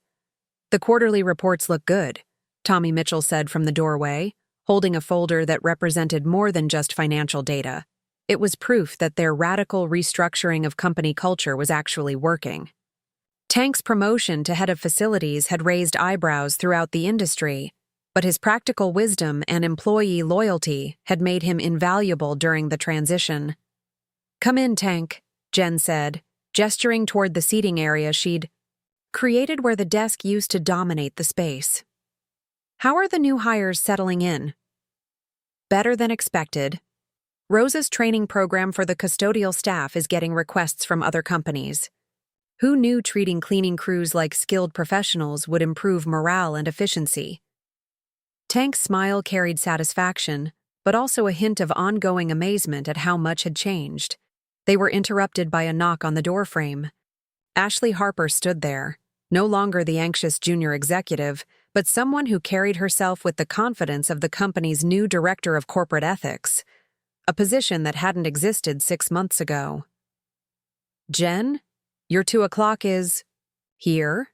"The quarterly reports look good," Tommy Mitchell said from the doorway, holding a folder that represented more than just financial data. It was proof that their radical restructuring of company culture was actually working. Tank's promotion to head of facilities had raised eyebrows throughout the industry, but his practical wisdom and employee loyalty had made him invaluable during the transition. "Come in, Tank," Jen said, gesturing toward the seating area she'd created where the desk used to dominate the space. "How are the new hires settling in?" "Better than expected. Rosa's training program for the custodial staff is getting requests from other companies. Who knew treating cleaning crews like skilled professionals would improve morale and efficiency?" Tank's smile carried satisfaction, but also a hint of ongoing amazement at how much had changed. They were interrupted by a knock on the doorframe. Ashley Harper stood there, no longer the anxious junior executive, but someone who carried herself with the confidence of the company's new director of corporate ethics, a position that hadn't existed 6 months ago. "Jen, your 2 o'clock is here,"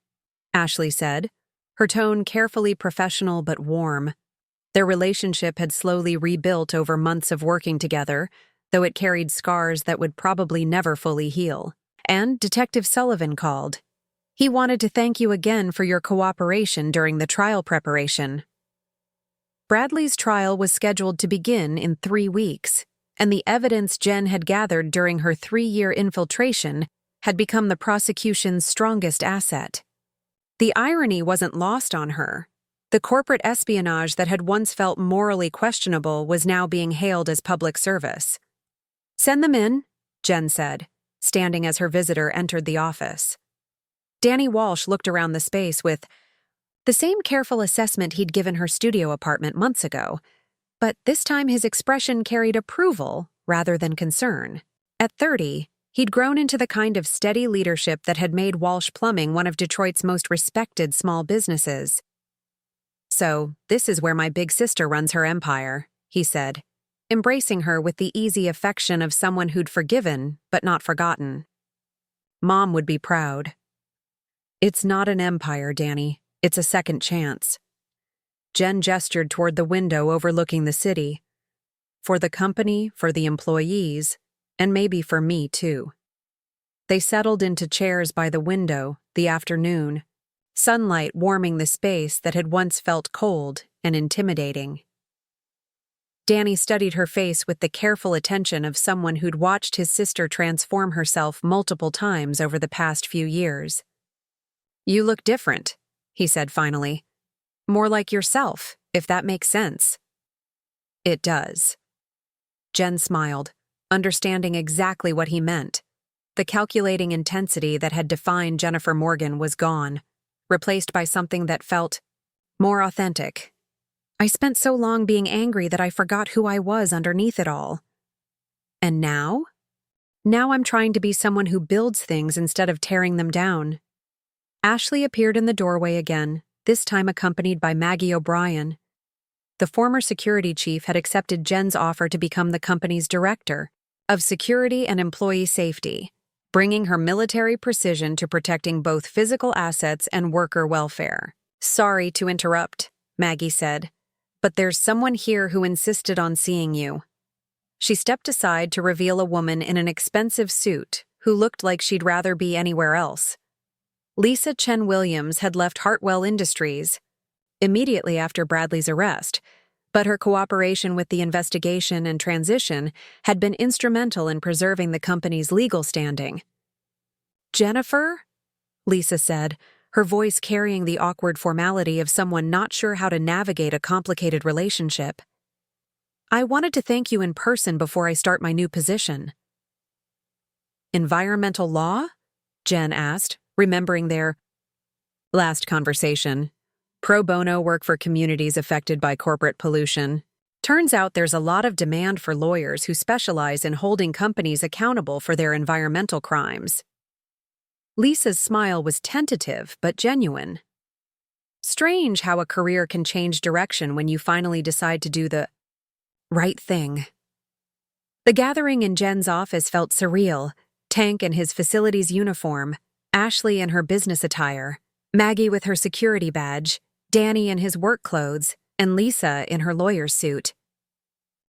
Ashley said, her tone carefully professional but warm. Their relationship had slowly rebuilt over months of working together, though it carried scars that would probably never fully heal. And Detective Sullivan called. "He wanted to thank you again for your cooperation during the trial preparation." Bradley's trial was scheduled to begin in 3 weeks, and the evidence Jen had gathered during her 3-year infiltration had become the prosecution's strongest asset. The irony wasn't lost on her. The corporate espionage that had once felt morally questionable was now being hailed as public service. "Send them in," Jen said, standing as her visitor entered the office. Danny Walsh looked around the space with the same careful assessment he'd given her studio apartment months ago, but this time his expression carried approval rather than concern. At 30, he'd grown into the kind of steady leadership that had made Walsh Plumbing one of Detroit's most respected small businesses. "So, this is where my big sister runs her empire," he said, embracing her with the easy affection of someone who'd forgiven but not forgotten. "Mom would be proud." "It's not an empire, Danny. It's a second chance." Jen gestured toward the window overlooking the city. "For the company, for the employees, and maybe for me, too." They settled into chairs by the window, the afternoon, sunlight warming the space that had once felt cold and intimidating. Danny studied her face with the careful attention of someone who'd watched his sister transform herself multiple times over the past few years. "You look different," he said finally. "More like yourself, if that makes sense." "It does." Jen smiled, understanding exactly what he meant. The calculating intensity that had defined Jennifer Morgan was gone, replaced by something that felt more authentic. "I spent so long being angry that I forgot who I was underneath it all. And now? Now I'm trying to be someone who builds things instead of tearing them down." Ashley appeared in the doorway again, this time accompanied by Maggie O'Brien. The former security chief had accepted Jen's offer to become the company's director of security and employee safety, bringing her military precision to protecting both physical assets and worker welfare. "Sorry to interrupt," Maggie said, "but there's someone here who insisted on seeing you." She stepped aside to reveal a woman in an expensive suit who looked like she'd rather be anywhere else. Lisa Chen Williams had left Hartwell Industries immediately after Bradley's arrest, but her cooperation with the investigation and transition had been instrumental in preserving the company's legal standing. "Jennifer?" Lisa said, her voice carrying the awkward formality of someone not sure how to navigate a complicated relationship. "I wanted to thank you in person before I start my new position." "Environmental law?" Jen asked, remembering their last conversation. "Pro bono work for communities affected by corporate pollution. Turns out there's a lot of demand for lawyers who specialize in holding companies accountable for their environmental crimes." Lisa's smile was tentative but genuine. Strange how a career can change direction when you finally decide to do the right thing. The gathering in Jen's office felt surreal. Tank in his facilities uniform, Ashley in her business attire, Maggie with her security badge, Danny in his work clothes, and Lisa in her lawyer's suit.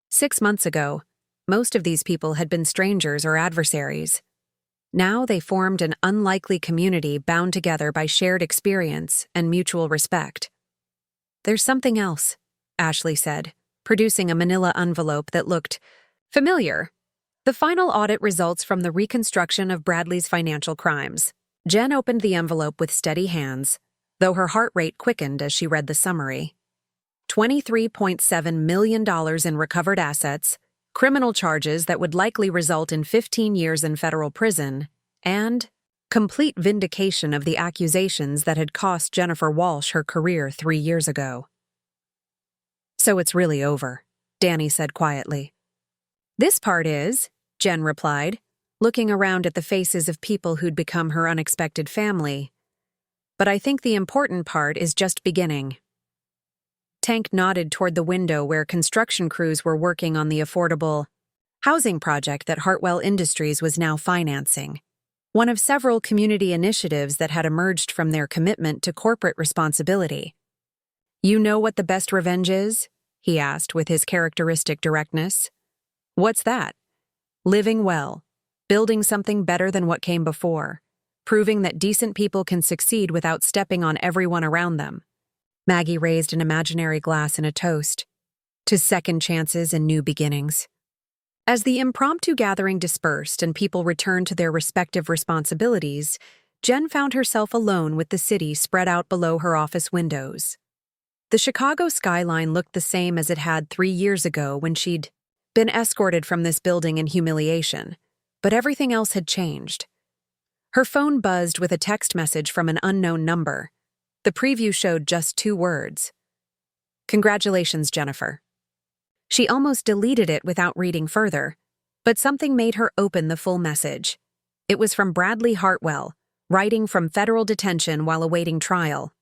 6 months ago, most of these people had been strangers or adversaries. Now they formed an unlikely community bound together by shared experience and mutual respect. "There's something else," Ashley said, producing a manila envelope that looked familiar. The final audit results from the reconstruction of Bradley's financial crimes. Jen opened the envelope with steady hands, though her heart rate quickened as she read the summary. $23.7 million in recovered assets, criminal charges that would likely result in 15 years in federal prison, and complete vindication of the accusations that had cost Jennifer Walsh her career 3 years ago. "So it's really over," Danny said quietly. "This part is," Jen replied, looking around at the faces of people who'd become her unexpected family. "But I think the important part is just beginning." Tank nodded toward the window where construction crews were working on the affordable housing project that Hartwell Industries was now financing, one of several community initiatives that had emerged from their commitment to corporate responsibility. "You know what the best revenge is?" he asked with his characteristic directness. "What's that?" "Living well, building something better than what came before, proving that decent people can succeed without stepping on everyone around them." Maggie raised an imaginary glass in a toast to second chances and new beginnings. As the impromptu gathering dispersed and people returned to their respective responsibilities, Jen found herself alone with the city spread out below her office windows. The Chicago skyline looked the same as it had 3 years ago when she'd been escorted from this building in humiliation, but everything else had changed. Her phone buzzed with a text message from an unknown number. The preview showed just 2 words. "Congratulations, Jennifer." She almost deleted it without reading further, but something made her open the full message. It was from Bradley Hartwell, writing from federal detention while awaiting trial.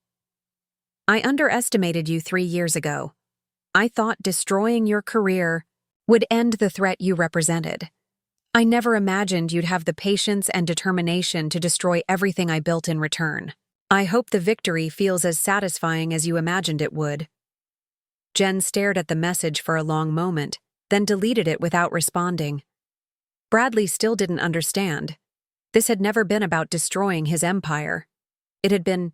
"I underestimated you 3 years ago. I thought destroying your career would end the threat you represented. I never imagined you'd have the patience and determination to destroy everything I built in return. I hope the victory feels as satisfying as you imagined it would." Jen stared at the message for a long moment, then deleted it without responding. Bradley still didn't understand. This had never been about destroying his empire. It had been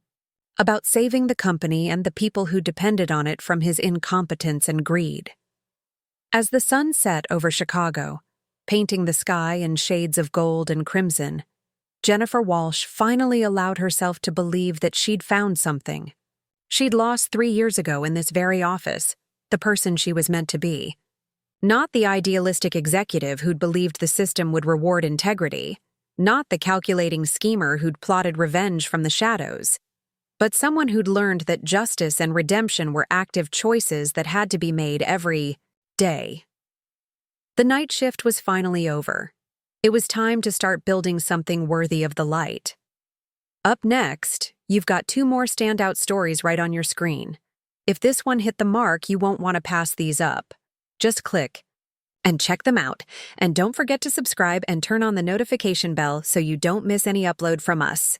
about saving the company and the people who depended on it from his incompetence and greed. As the sun set over Chicago, painting the sky in shades of gold and crimson, Jennifer Walsh finally allowed herself to believe that she'd found something. She'd lost 3 years ago in this very office, the person she was meant to be. Not the idealistic executive who'd believed the system would reward integrity, not the calculating schemer who'd plotted revenge from the shadows, but someone who'd learned that justice and redemption were active choices that had to be made every day. The night shift was finally over. It was time to start building something worthy of the light. Up next, you've got 2 more standout stories right on your screen. If this one hit the mark, you won't want to pass these up. Just click and check them out. And don't forget to subscribe and turn on the notification bell so you don't miss any upload from us.